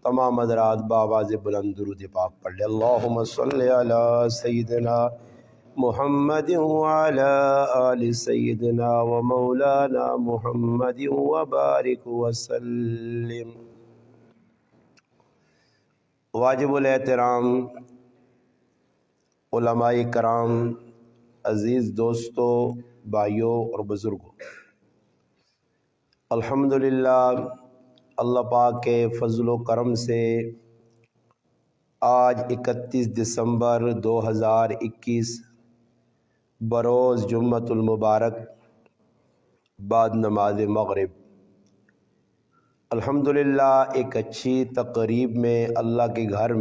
تمام حضرات بآواز بلند درود پاک پڑھ لیں۔ اللہم صلی علی سیدنا محمد وعلی آل سیدنا و مولانا محمد وبارک وسلم۔ واجب الاحترام علماء کرام، عزیز دوستو، بھائیوں اور بزرگوں، الحمدللہ اللہ پاک کے فضل و کرم سے آج 31 دسمبر 2021 بروز جمعۃ المبارک بعد نماز مغرب الحمدللہ ایک اچھی تقریب میں اللہ کے گھر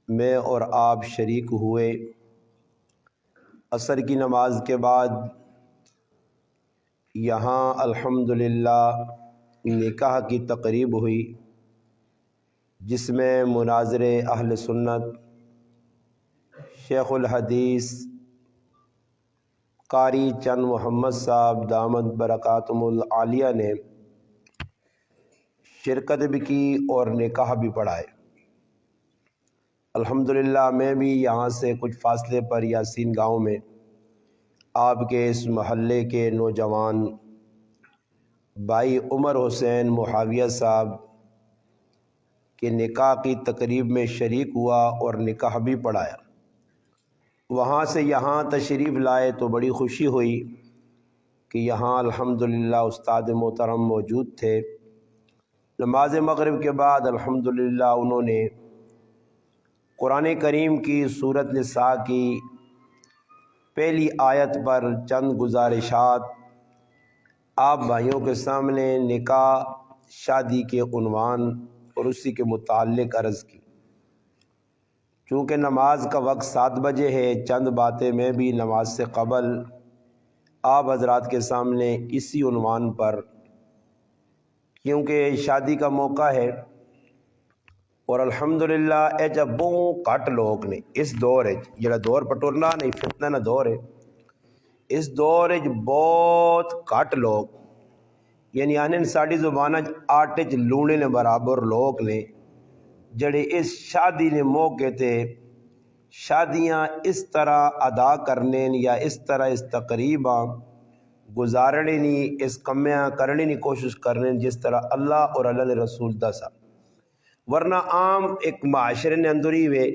میں اور آپ شریک ہوئے۔ عصر کی نماز کے بعد یہاں الحمدللہ نکاح کی تقریب ہوئی، جس میں مناظر اہل سنت شیخ الحدیث قاری چند محمد صاحب دامت برکاتہم العالیہ نے شرکت بھی کی اور نکاح بھی پڑھائے۔ الحمدللہ میں بھی یہاں سے کچھ فاصلے پر یاسین گاؤں میں آپ کے اس محلے کے نوجوان بھائی عمر حسین معاویہ صاحب کے نکاح کی تقریب میں شریک ہوا اور نکاح بھی پڑھایا۔ وہاں سے یہاں تشریف لائے تو بڑی خوشی ہوئی کہ یہاں الحمدللہ استاد محترم موجود تھے۔ نماز مغرب کے بعد الحمدللہ انہوں نے قرآن کریم کی سورۃ نساء کی پہلی آیت پر چند گزارشات آپ بھائیوں کے سامنے نکاح شادی کے عنوان اور اسی کے متعلق عرض کی۔ چونکہ نماز کا وقت 7 بجے ہے، چند باتیں میں بھی نماز سے قبل آپ حضرات کے سامنے اسی عنوان پر، کیونکہ شادی کا موقع ہے اور الحمدللہ اے جب بہت گھٹ لوگ نے اس دور جڑا دور پٹورنا نہیں فتنہ نہ دور ہے، اس دور بہت گھٹ لوگ یعنی آنن ساڑی زبانہ آٹے چ لونے نے برابر لوگ نے جڑے اس شادی نے موقع تے شادیاں اس طرح ادا کرنے یا اس طرح اس تقریباں گزارنے نہیں، اس کمیاں کرنے نہیں کوشش کرنے جس طرح اللہ اور اللہ نے رسول دا سا۔ ورنہ عام ایک معاشرے نے اندری ہوئے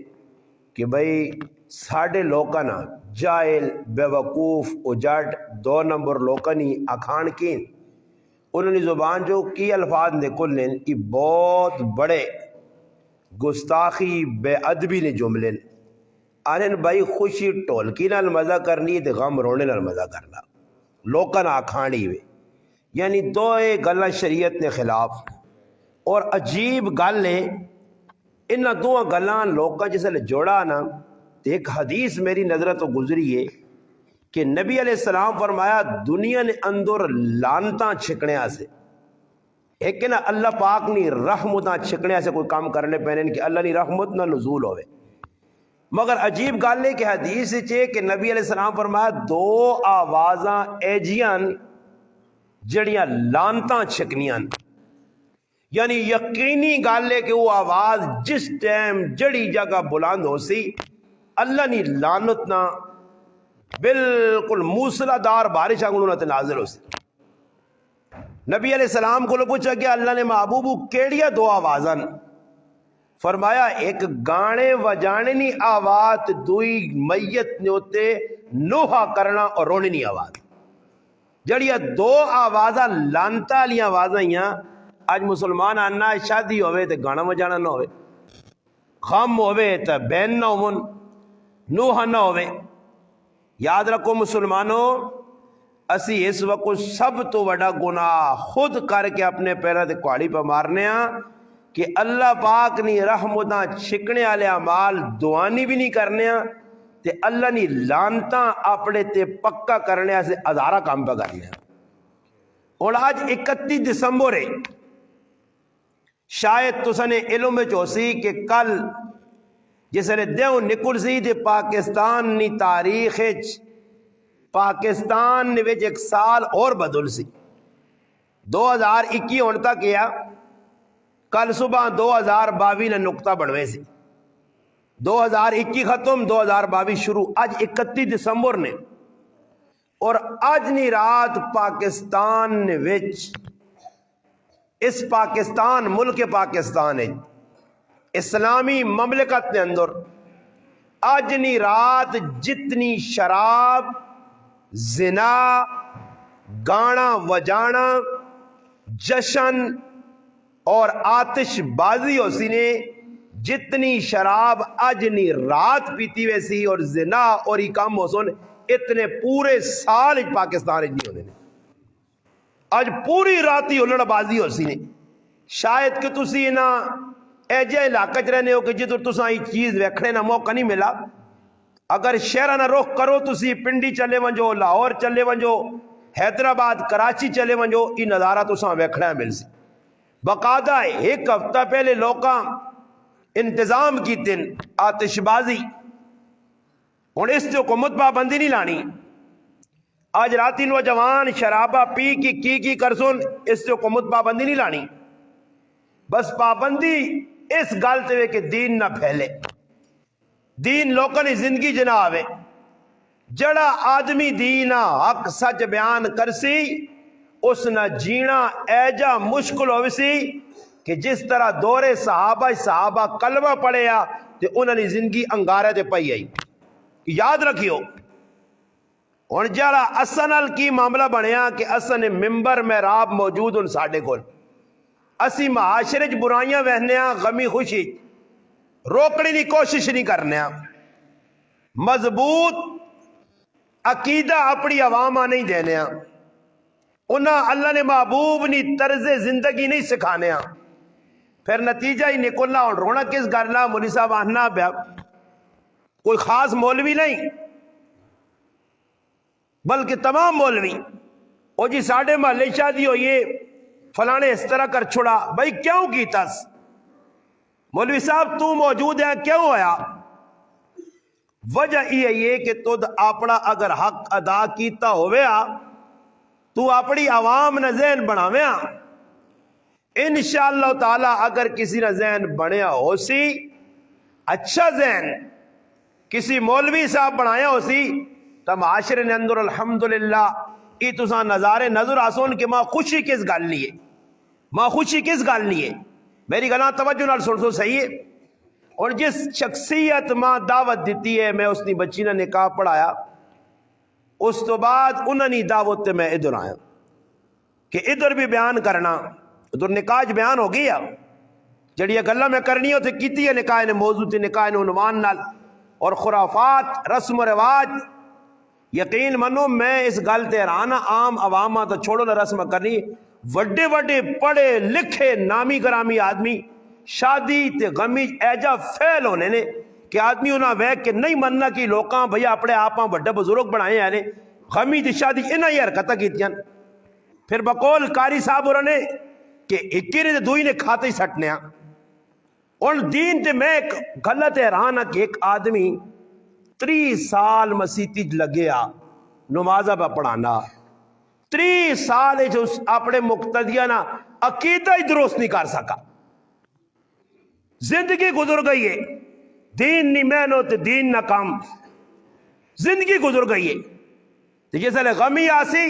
کہ بھئی ساڑھے لوکانا جاہل بیوقوف اجاٹ 2 نمبر لوکانی اکھان کین انہوں نے زبان جو کی الفاظ نکل لیں کہ بہت بڑے گستاخی بے ادبی نے جملے آنن بھائی خوشی ٹولکی نال مزہ کرنی تے غم رونے نال مزہ کرنا لوکاں آکھانی ہوئے، یعنی 2 گلاں شریعت نے خلاف۔ اور عجیب گل ہے انہاں 2 گلاں لوکاں جسے جوڑا نا تے ایک حدیث میری نظر تو گزری ہے کہ نبی علیہ السلام فرمایا دنیا نے اندر لانتاں چھکنے سے ایک نا اللہ پاک نی رحمتاں چھکنے سے کوئی کام کرنے پہنے کہ اللہ نی رحمت نہ نزول ہوئے۔ مگر عجیب گل ہے کہ حدیث چے کہ نبی علیہ السلام فرمایا 2 آوازاں ایجیاں جڑیاں لانتاں چھکنیاں، یعنی یقینی گل ہے کہ وہ آواز جس ٹائم جڑی جگہ بلند ہو سی اللہ نی لعنت نہ بالکل موسلا دار بارش انگلوں تے نازل ہو سی۔ نبی علیہ السلام کو پوچھا کہ اللہ نے محبوبو کیڑیاں 2 آوازاں؟ فرمایا ایک گانے وجانے نی آواز، دوئی میت نے ہوتے نوحہ کرنا اور رونے نی آواز۔ جڑیاں 2 آوازاں لانتا لی آوازاں ہیاں آج مسلمان آنا شادی ہوئے تے گانا وجانا نہ ہوئے، غم ہوئے تے بین نہ ہون، نوحہ نہ ہوئے۔ یاد رکھو مسلمانوں، اسی اس وقت سب تو بڑا گناہ خود کر کے اپنے پیروں تے کہاڑی پہ مارنے ہاں کہ اللہ پاک نی رحمتاں چھکنے والے اعمال دعانی بھی نہیں کرنے ہاں تے اللہ نی لعنتاں اپنے تے پکا کرنے سے ہزارہ کام پہ کرنے ہاں۔ اور آج 31 دسمبر ہے، شاید تسنے علم چوسی کہ کل جس نے دیو نکل سی تے پاکستان نی تاریخ پاکستان نے وچ ایک سال اور بدل سی 2021 ہون تک کیا کل صبح 2022 نے نقطہ بڑھوے سی 2021 ختم 2022 شروع اج 31 دسمبر نے اور اج نی رات پاکستان نے وچ اس پاکستان ملک پاکستان ہے اسلامی مملکت نے اندر اج نی رات جتنی شراب زنا گانا وجانا جشن اور آتش بازی ہو سی نے جتنی شراب اج نی رات پیتی ویسی اور زنا اور ہی کام ہو سن اتنے پورے سال پاکستان نہیں ہونے اج پوری راتی ہلڑ بازی ہو سی نے شاید کہ تسی نہ ایجے علاقے چ رہنے ہو کہ جدھر تساں یہ چیز ویکھنے نہ موقع نہیں ملا اگر شہرہ نہ رخ کرو تسی پنڈی چلے ونجو لاہور چلے ونجو حیدرآباد کراچی چلے ونجو یہ نظارہ تساں ویکھنا مل سی باقاعدہ ایک ہفتہ پہلے لوکاں انتظام کی تن آتش بازی ہوں اس سے حکومت پابندی نہیں لانی آج راتی نوجوان شرابہ پی کی کر سن اس سے حکومت پابندی نہیں لانی بس پابندی اس گالتے ہوئے کہ دین نہ پھیلے دین لوکاں نے زندگی جنا آوے جڑا آدمی دینا حق سچ بیان کرسی اس نہ جینا ایجا مشکل ہوئی سی کہ جس طرح دور صحابہ کلمہ پڑھے آ تے انہوں نے زندگی انگارے تے پئی آئی یاد رکھیو اور جڑا اسنال کی معاملہ بنیا کہ اسن ممبر محراب موجود ان ساڈے کول اسی معاشرے چ برائیاں وہنے غمی خوشی روکنے کی کوشش نہیں کرنے مضبوط عقیدہ اپنی عوام نہیں دینے انہاں اللہ نے محبوب نی طرز زندگی نہیں سکھانے پھر نتیجہ ہی نکلنا اور رونا کس گرنا مولی صاحب آنا پیا کوئی خاص مولوی نہیں بلکہ تمام مولوی او جی ساڑھے محلے شادی ہو یہ فلانے اس طرح کر چھڑا بھائی کیوں کی تس مولوی صاحب تو موجود ہے کیوں ہویا وجہ یہ کہ تو اپنا اگر حق ادا کیتا ہویا تو اپنی عوام نہ ذہن بناویا انشاءاللہ تعالی اگر کسی نہ ذہن بنیا ہو سی اچھا ذہن کسی مولوی صاحب بنایا ہو سی تو معاشرے نے اندر الحمدللہ ای تساں نظارے نظر آسون کہ ماں خوشی کس گل نہیں ہے ماں خوشی کس گل نہیں ہے میری گلاں توجہ نال سن سو صحیح ہے اور جس شخصیت ماں دعوت دیتی ہے میں اس نے بچی نے نکاح پڑھایا اس تو بعد انہوں نے دعوت میں ادھر آیا کہ ادھر بھی بیان کرنا ادھر نکاح بیان ہو گیا جڑی گلا میں کرنی ہو تے کیتی ہے نکاح نے موضوع تے نکاح نے عنوان نال اور خرافات رسم و رواج یقین منو میں اس گل تے حیران عام عوامہ تو چھوڑو نہ رسم کرنی وڈے وڈے پڑھے لکھے نامی گرامی آدمی شادی تے غمی ایجا فیل ہونے نے کہ آدمی انہاں ویک کے نہیں مننا کہ لوکاں بھئی اپنے آپاں بڑے بزرگ بنائے ہیں غمی دی شادی انہاں ہی حرکتاں کیتیاں پھر بقول قاری صاحب انہوں نے کہ اکی نے دوئی نے کھاتے ہی سٹنے ہیں ان دین تے میں ایک غلط حیران کہ ایک آدمی 30 سال مسیحی لگیا نمازہ پہ پڑھانا 30 سال جو اپنے مقتدیہ نا عقیدہ ہی درست نہیں کر سکا زندگی گزر گئی ہے دین نہیں محنت دین نہ کام زندگی گزر گئی ہے جیسے غمی آسی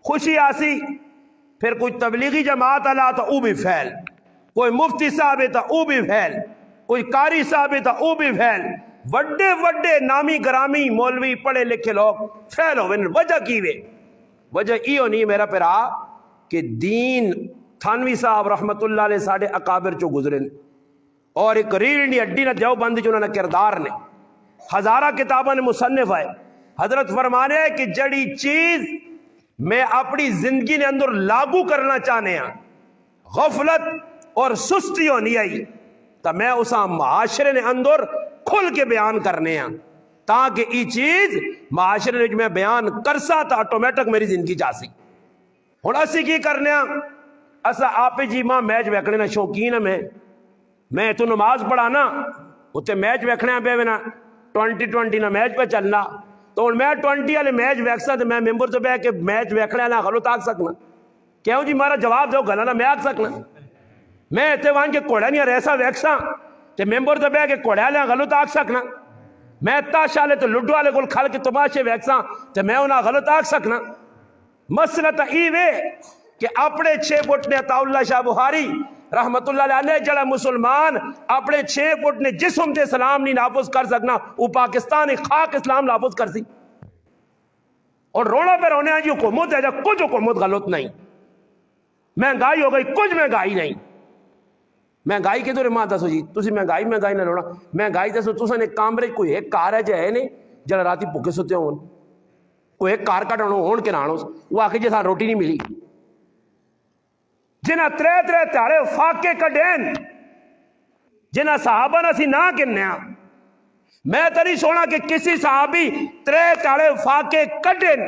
خوشی آسی پھر کوئی تبلیغی جماعت اللہ تو او بھی پھیل کوئی مفتی صاحب ہے تو او بھی پھیل کوئی قاری صاحب ہے تو او بھی پھیل وڈے وڈے نامی گرامی مولوی پڑھے لکھے لوگ پھیل ہوئے وجہ کی وے وجہ یہ نہیں میرا پیرا کہ دین تھانوی صاحب رحمت اللہ علیہ ساڑھے اکابر چو گزرے اور ایک ریڑھ نہیں اڈی نہ دیو بندی جو انہوں نے کردار نے ہزارہ کتابہ نے مصنف ہے حضرت فرمانے ہیں کہ جڑی چیز میں اپنی زندگی نے اندر لاگو کرنا چاہنے ہیں غفلت اور سستی ہونی آئی تو میں اسا معاشرے نے اندر کھل کے بیان کرنے ہیں تاکہ یہ چیز معاشرے نے میں بیان کرسا تو آٹومیٹک میری زندگی جاسی ہوں اسی کی کرنے ہیں اسا آپ جی ماں میچ ویکھنے نہ شوقین ہے میں تو نماز پڑھانا اتنے میچ ویکھنے پہ نا 20-20 نہ میچ پہ چلنا تو میں 20 والے میچ ویکسا تو میں ممبر سے بہ کے میچ ویکھنے نہ غلط آگ سکنا کیوں جی مارا جواب دو گلا نہ میں آگ سکنا میں اتنے وہاں کے کوڑا نہیں ریسا ویکساں تے ممبر تے بہ کے کوڑے والے غلط آکھ سکنا، میں تاش والے تے لڈو والے کول کھل کے تماشے ویکساں تے میں انہاں غلط آکھ سکنا۔ مسئلہ تا ای وے کہ اپنے 6 فٹ نے عطا اللہ شاہ بخاری رحمت اللہ علیہ جڑا مسلمان اپنے 6 فٹ نے جسم تے اسلام نہیں نافذ کر سکنا، وہ پاکستان خاک اسلام نافذ کر سی۔ اور رونا پہ رونے آج حکومت ہے جب کچھ حکومت غلط نہیں، مہنگائی ہو گئی کچھ مہنگائی نہیں۔ مہنگائی کے دورے ماں دسو جی تسی مہنگائی نہ رونا، مہنگائی دسو تساں نے کامرے کوئی ایک کار ہے جائے نے جڑا راتی بھوکے ستے ہون، کوئی ایک کار کٹانو ہون کے نانو وہ آکھے جیسا روٹی نہیں ملی، جنہ 3 تیارے فاقے کڈین جنہ صحابہ نہ سی نہ گنیا، میں تری سونا کہ کسی صحابی 3 تیارے فاقے کڈین،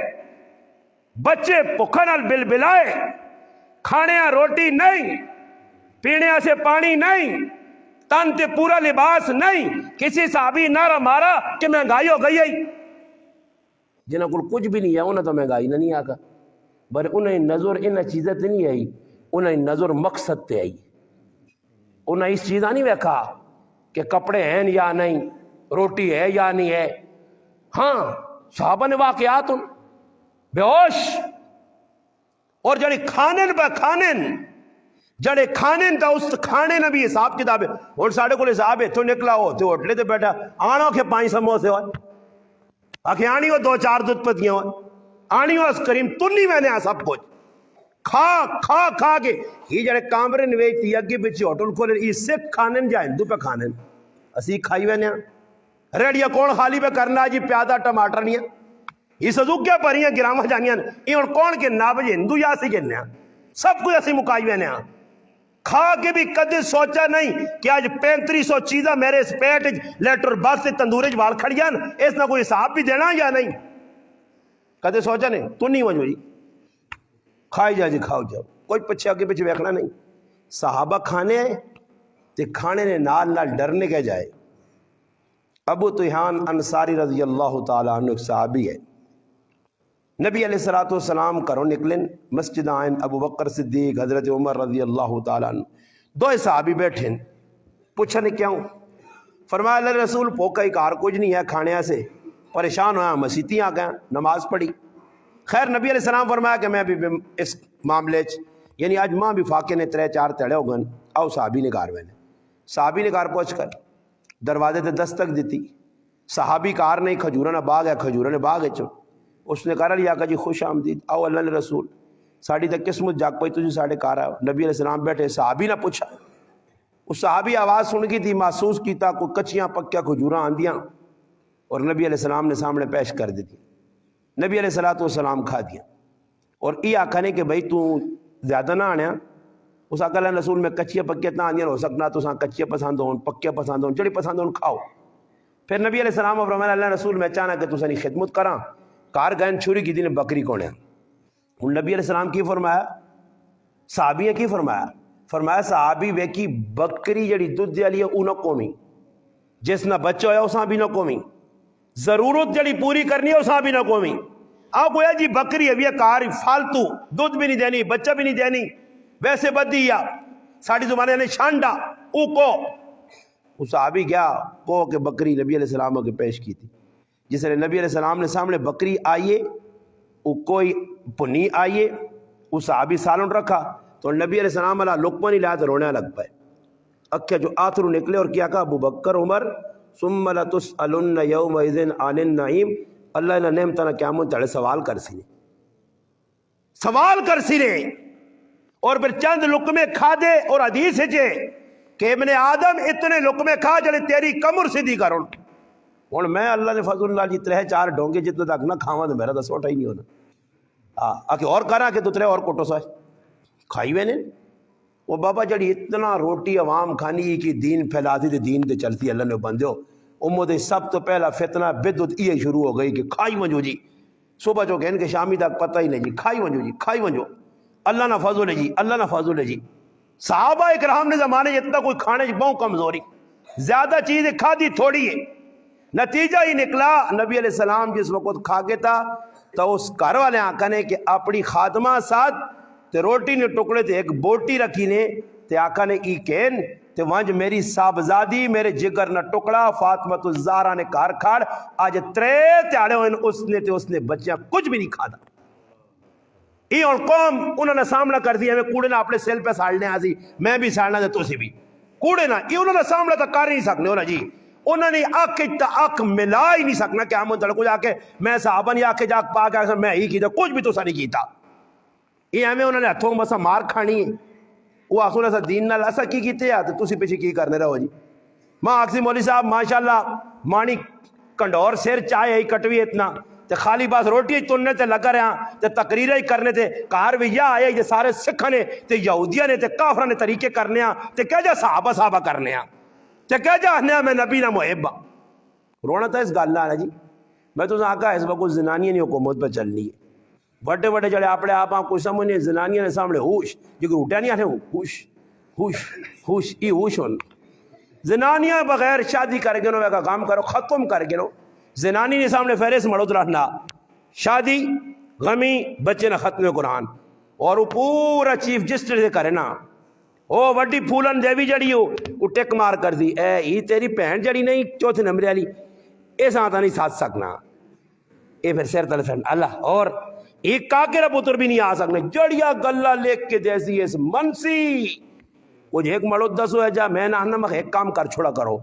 بچے بھوکا نال بل بلائے، کھانے روٹی نہیں، پینے سے پانی نہیں، تن تے پورا لباس نہیں، کسی صحابی نعرہ مارا کہ مہنگائی ہو گئی ہے۔ جنہاں کو کچھ بھی نہیں ہے انہیں تو مہنگائی نہ نہیں آکا، بر انہیں نظر انہیں چیزیں تے نہیں آئی، انہیں نظر مقصد تے آئی۔ انہیں اس چیزہ نہیں ویکھا کہ کپڑے ہیں یا نہیں، روٹی ہے یا نہیں ہے۔ ہاں صحابہ نے واقعات بے ہوش اور جڑے کھانن پہ کھانن جڑے کھانن تا اس کھانے نہ بھی حساب کتاب ہے۔ اور ساڑھے کو حساب ہے تو نکلا ہو تو ہوٹلے تے بیٹھا آنا کے 5 سموسے ہوئے آکھے آنی ہو 2-4 دودھ پتیاں ہوئے آنی ہو اس کریم تنی میں نے سب کچھ کھا کے یہ جڑے کامرے نویجتی اگے پچھے ہوٹل کھولے یہ سکھ کھانن جا ہندو پہ کھانن اسی کھائی وینے ریڈیا کون خالی پہ کرنا جی پیادہ ٹماٹر نہیں ہے یہ سزو کیا پریاں گرامہ جانیاں یہ اور کون کے نابج ہندو یا سی گننے سب کوئی اسی مکائی وینے کھا کے بھی کدے سوچا نہیں کہ آج 3500 چیزاں میرے اس پیٹ لیٹر بس سے تندورج وال کھڑیاں اس نہ کوئی حساب بھی دینا یا نہیں کدے سوچا نہیں تو نہیں وجو جی کھائی جا جی کھاؤ جاؤ کوئی پچھے آگے پچھے ویکھنا نہیں۔ صحابہ کھانے آئے تے کھانے نے نال ڈرنے کے جائے۔ ابو طیحان انصاری رضی اللہ تعالیٰ عنہ ایک صحابی ہے، نبی علیہ السلام کرو نکلن مسجد آئین، ابو بکر صدیق حضرت عمر رضی اللہ تعالیٰ عنہ 2 صحابی بیٹھیں پوچھنے کیا ہوں فرمایا اللہ رسول پوکا ہی کار کچھ نہیں ہے کھانے سے پریشان ہویا مسیطی آ گیا نماز پڑھی۔ خیر نبی علیہ السلام فرمایا کہ میں بھی اس معاملے یعنی آج ماں بھی فاقے نے 3-4 تڑے ہو گن آؤ صحابی نے کار وینے صحابی نے کار پہنچ کر دروازے تے دستک دیتی صحابی کار نہیں کھجورہ نہ باغ ہے کھجورہ نے باغ ہے اس نے کہا لیا کہ جی خوش آمدید آؤ اللہ نے رسول ساڑھی تک قسمت جاگ پئی تجھے ساڑھے کار آؤ۔ نبی علیہ السلام بیٹھے صحابی نہ پوچھا اس صحابی آواز سن کی تھی محسوس کیتا کوئی کچیاں پکیا کھجوراں آندیاں اور نبی علیہ السلام نے سامنے پیش کر دی تھی نبی علیہ السلام کھا دیا اور یہ آکھنے کہ بھئی تو زیادہ نہ آنے اس آقا اللہ رسول میں کچیاں پکیا اتنا آندیاں ہو سکنا تو ساں کچیاں پسند ہون پکیا پسند ہون جڑی پسند ہون کھاؤ۔ پھر نبی علیہ السلام فرمایا اللہ رسول میں چاہنا کہ تو سانی خدمت کراں کار گئن چھوری کی دین بکری کونے ان نبی علیہ السلام کی فرمایا صحابیہ کی فرمایا صحابی وے کی بکری جڑی دودھ دے علی ہے او نہ قومی جس نہ بچہ ہویا اساں بھی نہ قومی ضرورت جڑی پوری کرنی ہے اساں بھی نہ قومی آپ ہویا جی بکری ہے کار فالتو دودھ بھی نہیں دینی بچہ بھی نہیں دینی ویسے بدی یا ساڑھی زمانے نے شانڈا او کو صحابی گیا کو کہ بکری نبی علیہ السلام کے پیش کی تھی جس نے نبی علیہ السلام نے سامنے بکری آئیے وہ کوئی پنی آئیے وہ صحابی سالن رکھا تو نبی علیہ السلام علیہ لقمہ نہیں لایا تو رونے لگ پائے اکھے جو آتھرو نکلے اور کیا کہا ابو بکر عمر ثم لتسألن یومئذ عن النعیم اللہ نے نعمت نہ قیامت تڑے سوال کر سینے اور پھر چند لقمے کھا دے اور حدیث ہے کہ ابن آدم اتنے لقمے کھا جڑے تیری کمر سیدھی کرن اور میں اللہ نے فضل اللہ جی 3-4 ڈونگے جتنے تک نہ کھاواں تو میرا تو سوٹا ہی نہیں ہونا آکے اور کرا کہ تو 3 اور کوٹو سوائے کھائی وینے وہ بابا جڑی اتنا روٹی عوام کھانی کی دین پھیلاتی تھی دین تے چلتی اللہ نے بندے ہو امت سب تو پہلا فتنہ بدعت یہ شروع ہو گئی کہ کھائی ونجو جی صبح جو کہن کہ شامی تک پتہ ہی نہیں جی کھائی ونجو اللہ نہ فضل ہے جی اللہ نہ فضل ہے جی۔ صحابہ اکرام نے زمانے اتنا کوئی کھانے کی بہت کمزوری زیادہ چیزیں کھا دی تھوڑی ہے نتیجہ ہی نکلا نبی علیہ السلام جس وقت کھا کے تھا تو اس گھر والے آقا نے کہ اپنی خاتمہ ساتھ تے روٹی نے ٹکڑے تے ایک بوٹی رکھی نے تے آقا نے ای کہن تے وانج میری صاحبزادی میرے جگر نہ ٹکڑا فاطمہ الزہرا نے کار کھاڑ آج 3 تیاڑے ہوئے اس نے بچیاں کچھ بھی نہیں کھادا. ای اور قوم انہوں نے سامنا کر دیا میں کوڑے نہ اپنے سیل پہ ساڑنے آزی میں بھی ساڑنا دے تو سی بھی کوڑے نہ یہ انہوں نے سامنا تک کر نہیں سکنے ہونا جی انہوں نے اک ملا ہی نہیں سکنا کہ ہم انہوں نے جا کے میں صحابہ نہیں آکے جا پا کے میں ہی کیتا کچھ بھی تو سا نہیں کیتا. یہ ہمیں انہوں نے ہتھوں بسا مار کھانی ہے وہ آخو نے دین نال ایسا کی کیتے ہیں تو اسی پیچھے کی کرنے رہو جی. ماں آکسی مولوی صاحب ماشاءاللہ مانی کنڈور سیر چاہے ہی کٹوی اتنا تے خالی بس روٹی تننے تے لگا رہا تے تقریریں ہی کرنے تے کار بھی یا آئے یہ سارے سکھنے تے یہودیاں نے تے کافرہ نے طریقے کرنے ہاں تے کہہ جا صحابہ کرنے ہاں تے کہہ جا ہنے میں نبی نہ محبہ رونا تھا اس گاللہ ہے جی. میں تو آقا اس وقت زنانیاں نہیں حکومت پہ چلنی ہے بڑے بڑے جڑے اپنے آپ کوئی سمجھ نہیں زنانیاں نے سامنے ہوش جو کہ اٹھا نہیں آنے ہوش ہوش ہوش ای ہوش ہون زنانیاں بغیر شادی کر گے نو کا کام کرو ختم کر گے نو زنانی نے سامنے فہرست مڑود رہنا شادی غمی بچے نہ ختم قرآن اور وہ پورا چیف جسٹس سے کرے نا او وڈی پھولن دیوی جڑی ہو وہ ٹک مار کر دی اے ہی تیری بہن جڑی نہیں چوتھے نمبر والی اس آتا نہیں ساتھ سکنا اے پھر سیر تلے سن اللہ اور ایک کاکرہ پتر بھی نہیں آ سکنے جڑیا گلہ لکھ کے جیسی اس منسی وہ ایک مڑود دسو ہے جا میں نہ ایک کام کر چھوڑا کرو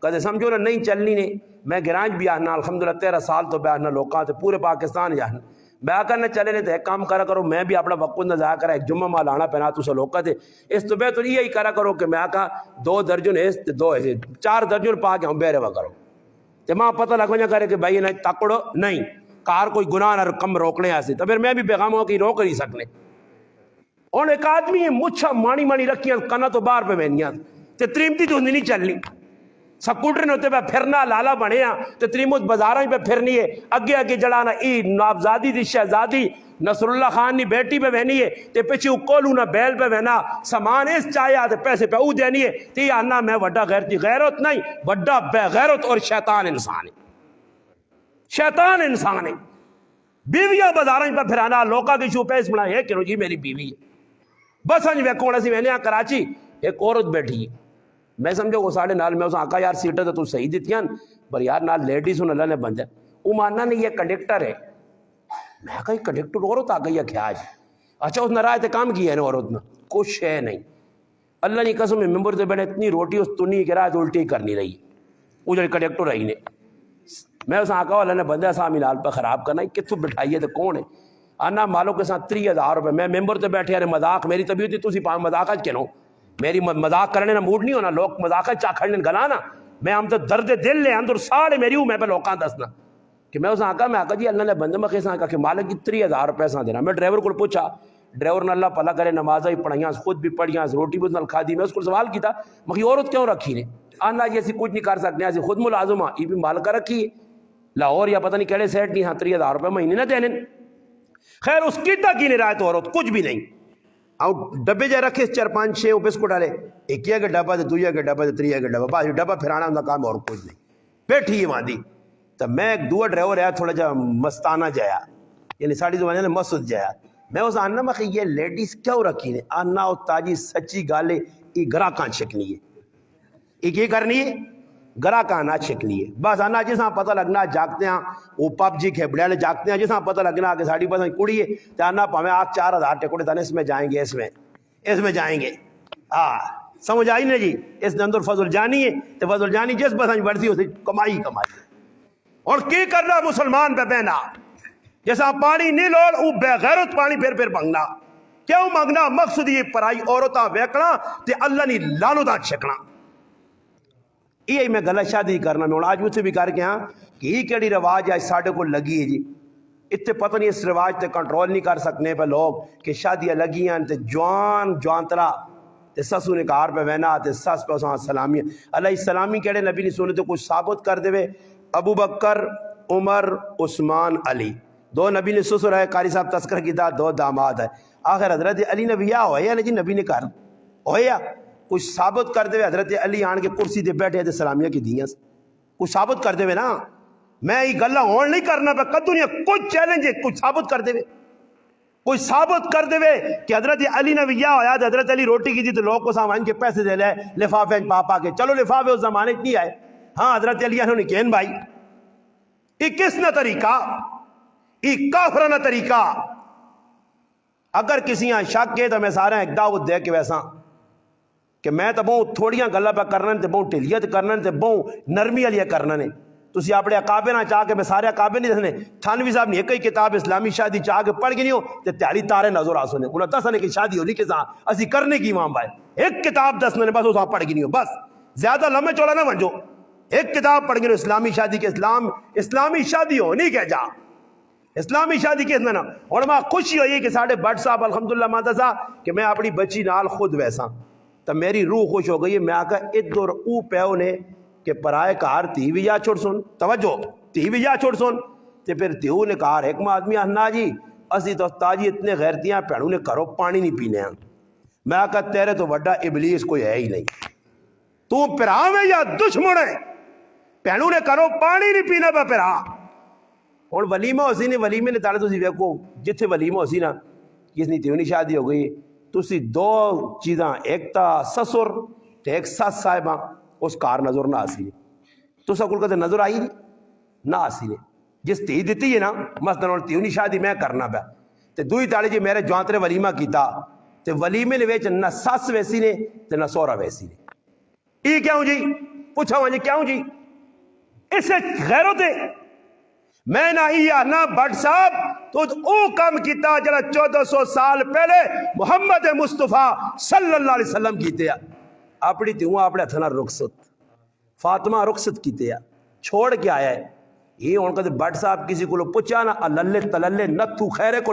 کہتے سمجھو نا نہیں چلنی نے میں گرانج بھی آنا الحمدللہ 13 سال تو بیانا لوکاں تے پورے پاکستان جانا میں آکر نہ چلے نے تے ایک کام کرا کرو میں بھی اپنا وقت نہ ضائع کرا ایک جمعہ ماں لانا پہنا تو سے لوکاں تے اس تو بہتر یہی کرا کرو کہ میں آکا 2 درجن اس 4 درجن پا کے ہم بیرے وا کرو تے ماں پتہ لگ وجہ کرے کہ بھائی نہیں تکڑو نہیں کار کوئی گناہ نہ کم روکنے آسی تو پھر میں بھی پیغام ہوں کہ روک نہیں سکنے. اور ایک آدمی مچھا مانی رکھیاں کنا تو باہر پہ بہنیاں تے تریمتی تو نہیں چلنی سکوٹر نے ہوتے پہ پھرنا لالا بنے ہاں تے تریمت بازاراں پہ پھرنی ہے اگے جڑانا ای نابزادی دی شہزادی نصر اللہ خان نی بیٹی پہ بہنی ہے تے پیچھے کولو نہ بیل پہ بہنا سامان اس چاہیا تے پیسے پہ او دینی ہے تے آنا میں وڈا غیرتی غیرت نہیں وڈا بے غیرت اور شیطان انسان ہے شیطان انسان ہے. بیویاں بازاراں پہ پھرانا لوکاں کی شو پیس بنا ہے کہ جی میری بیوی ہے بس انج میں کوڑا سی میں نے کراچی ایک عورت بیٹھی ہے میں سمجھو وہ ساڑھے نال میں اس آقا یار سیٹیں تو صحیح دیتی ہیں پر یار نال لیڈیز ہوں اللہ نے بند ہے وہ ماننا نہیں یہ کنڈکٹر ہے میں کہا یہ کنڈکٹر عورت آ گئی ہے کیا آج اچھا اس نے رائے تے کام کیا ہے نا عورت نے کچھ ہے نہیں اللہ نے قسم ممبر سے بیٹھے اتنی روٹی اس تنی کے رائے تو الٹی کرنی رہی وہ جو کنڈکٹر رہی نے میں اس آقا اللہ نے بندہ سامی نال پہ خراب کرنا ہے کتوں بٹھائیے تو کون ہے آنا مالوں کے ساتھ 30,000 روپے میں ممبر سے بیٹھے یار مذاق میری طبیعت تھی تسی پا مذاق آج کہنو میری مذاق کرنے نا موڈ نہیں ہونا لوگ مذاق چاکھڑنے گلانا میں ہم تو درد دل لے اندر ساڑے میری ہوں میں پہ لوکاں دسنا کہ میں اس آقا جی اللہ نے بندہ مکھے ساں کہا کہ مالک کی 30,000 روپے ساں دینا میں ڈرائیور کو پوچھا ڈرائیور نے اللہ پلا کرے نمازہ ہی پڑھائیاں خود بھی پڑھیاں روٹی بھی نل کھا دی میں اس کو سوال کی تھا مکھی عورت کیوں رکھی نے آنا یہ ایسی کچھ نہیں کر سکتے ایسی خود ملازمہ یہ بھی مالکہ رکھی لاہور یا پتہ نہیں کہڑے سیٹ نہیں ہاں 30,000 روپے مہینے نہ دینے خیر اس کی تک ہی نہیں رہا تو عورت کچھ بھی نہیں آؤ ڈبے جائے رکھے 4-5-6 بسکٹ ڈالے ایک کا ڈبا دے دویا کا ڈبا دے تریا کا ڈبا بس ڈبا پھرانا ہوں کام اور کچھ نہیں بیٹھی ہے وہاں دی تو میں ایک دو ڈرائیور ہے تھوڑا جا مستانہ جایا یعنی ساڑھی زبان نے مسجد جایا میں اس آنا میں کہ یہ لیڈیز کیوں رکھی نے آنا او تاجی سچی گالے یہ گرا کان چھکنی ہے یہ کیا کرنی ہے گرا کانا چھکنی ہے بس آنا جیسا پتہ لگنا جاگتے ہیں وہ پب جی کھیبڑے والے جاگتے ہیں جیسا پتہ لگنا کہ ساڑھی پتہ کڑی ہے تو آنا پاویں آپ 4,000 ٹکڑے تانے اس میں جائیں گے اس میں جائیں گے ہاں سمجھ آئی نا جی اس نے اندر فضل جانی ہے تو فضل جانی جس بس بڑھتی ہوتی کمائی اور کی کرنا مسلمان پہ بہنا جیسا پانی نہیں لوڑ وہ بے غیرت پانی پھر مانگنا کیوں مانگنا مقصد یہ پرائی عورتاں ویکنا تے اللہ نے لانو دا چھکنا یہ میں غلط شادی کرنا میں آج مجھ سے بھی کر کے ہاں کہ یہ کیڑی رواج آج ساڑھے کو لگی ہے جی اتنے پتہ نہیں اس رواج تے کنٹرول نہیں کر سکنے پہ لوگ کہ شادیاں لگی ہیں تے جوان ترا تے سسو نے کار پہ وینا تے سس پہ اساں سلامی علیہ السلامی کیڑے نبی نے سنے تو کچھ ثابت کر دے وے ابو بکر عمر عثمان علی 2 نبی نے سسر ہے قاری صاحب تذکر کی دا 2 داماد ہے آخر حضرت علی نے بھی ہوئے یا نہیں نبی نے کر ہوئے یا کچھ ثابت کر دے حضرت علی آن کے کرسی دے بیٹھے تھے سلامیہ کی دیاں کچھ ثابت کر دے نا میں یہ گلہ ہون نہیں کرنا پہ کدو نہیں کچھ چیلنج ہے کچھ ثابت کر دے کوئی ثابت کر دے کہ حضرت علی نے ویا ہویا تو حضرت علی روٹی کی تھی تو لوگ کو سامان کے پیسے دے لے لفافے پاپا کے. چلو لفافے اس زمانے نہیں آئے. ہاں حضرت علی نے کہن بھائی یہ کس نہ طریقہ یہ کافرانہ طریقہ. اگر کسی یہاں شک ہے تو میں سارا ایک دعوت دے کے ویسا کہ میں تو بہت تھوڑیاں گلاں پہ کرنا تے بہت ٹھلیت کرنا تے بہت نرمی والی کرنا نے. تسی اپنے عقابے نہ چاہ کے میں سارے عقابے نہیں دسنے. تھانوی صاحب نے ایک ہی کتاب اسلامی شادی چاہ کے پڑھ کے نہیں ہو تے تیاری تارے نظر آ سنے انہوں دسنے کی شادی ہو لکھے ساں اسی کرنے کی امام بھائی ایک کتاب دسنے بس وہ پڑھ کے نہیں ہو. بس زیادہ لمبے چوڑا نہ بنجو. ایک کتاب پڑھ کے اسلامی شادی کے اسلامی شادی ہونی کیا جا اسلامی شادی کے اتنا. اور میں خوشی ہوئی کہ ساڑھے بٹ صاحب الحمدللہ ماتا صاحب کہ میں اپنی بچی نال خود ویسا تو میری روح خوش ہو گئی. میں آکا ادھر او پیو نے کہ پرائے کار تھی بھی یا چھوڑ سن توجہ تھی بھی یا چھوڑ سن تے پھر تیو نے کہا ایک آدمی آنا جی اسی تو تاجی اتنے غیرتیاں پیڑوں نے کرو پانی نہیں پینے ہیں. میں آکا تیرے تو وڈا ابلیس کوئی ہے ہی نہیں. تو پراوے یا دشمن ہے پیڑوں نے کرو پانی نہیں پینا پہ پرا. اور ولیمہ ہو سی نے ولیمے نے تارے تسی ویکو جتھے ولیمہ ہو سی نا کس نے تیونی شادی ہو گئی تسی دو چیزاں ایک تا سسر تے ایک سس صاحبہ اس کار نظر نہ آسی نے تو سکول کا نظر آئی نہیں نہ آسی نے جس تی دیتی ہے نا مثلا تیونی شادی میں کرنا پہ تے دوئی تاڑی جی میرے جوانترے ولیمہ کیتا تے ولیمے نے ویچ نہ سس ویسی نے تے نہ سورا ویسی نے. ای کیوں جی پوچھا ہوا جی کیوں جی اسے غیرت ہے. میں نہ ہی نہ بٹ صاحب تو او کام کیتا جڑا 1400 سال پہلے محمد مصطفیٰ صلی اللہ علیہ وسلم کیتے ہیں. اپنی تیوں اپنے ہتھنا رخصت فاطمہ رخصت کیتے ہیں چھوڑ کے آیا ہے. یہ ان کا بٹ صاحب کسی کو پوچھا نا اللہ تللے نتھو خیرے کو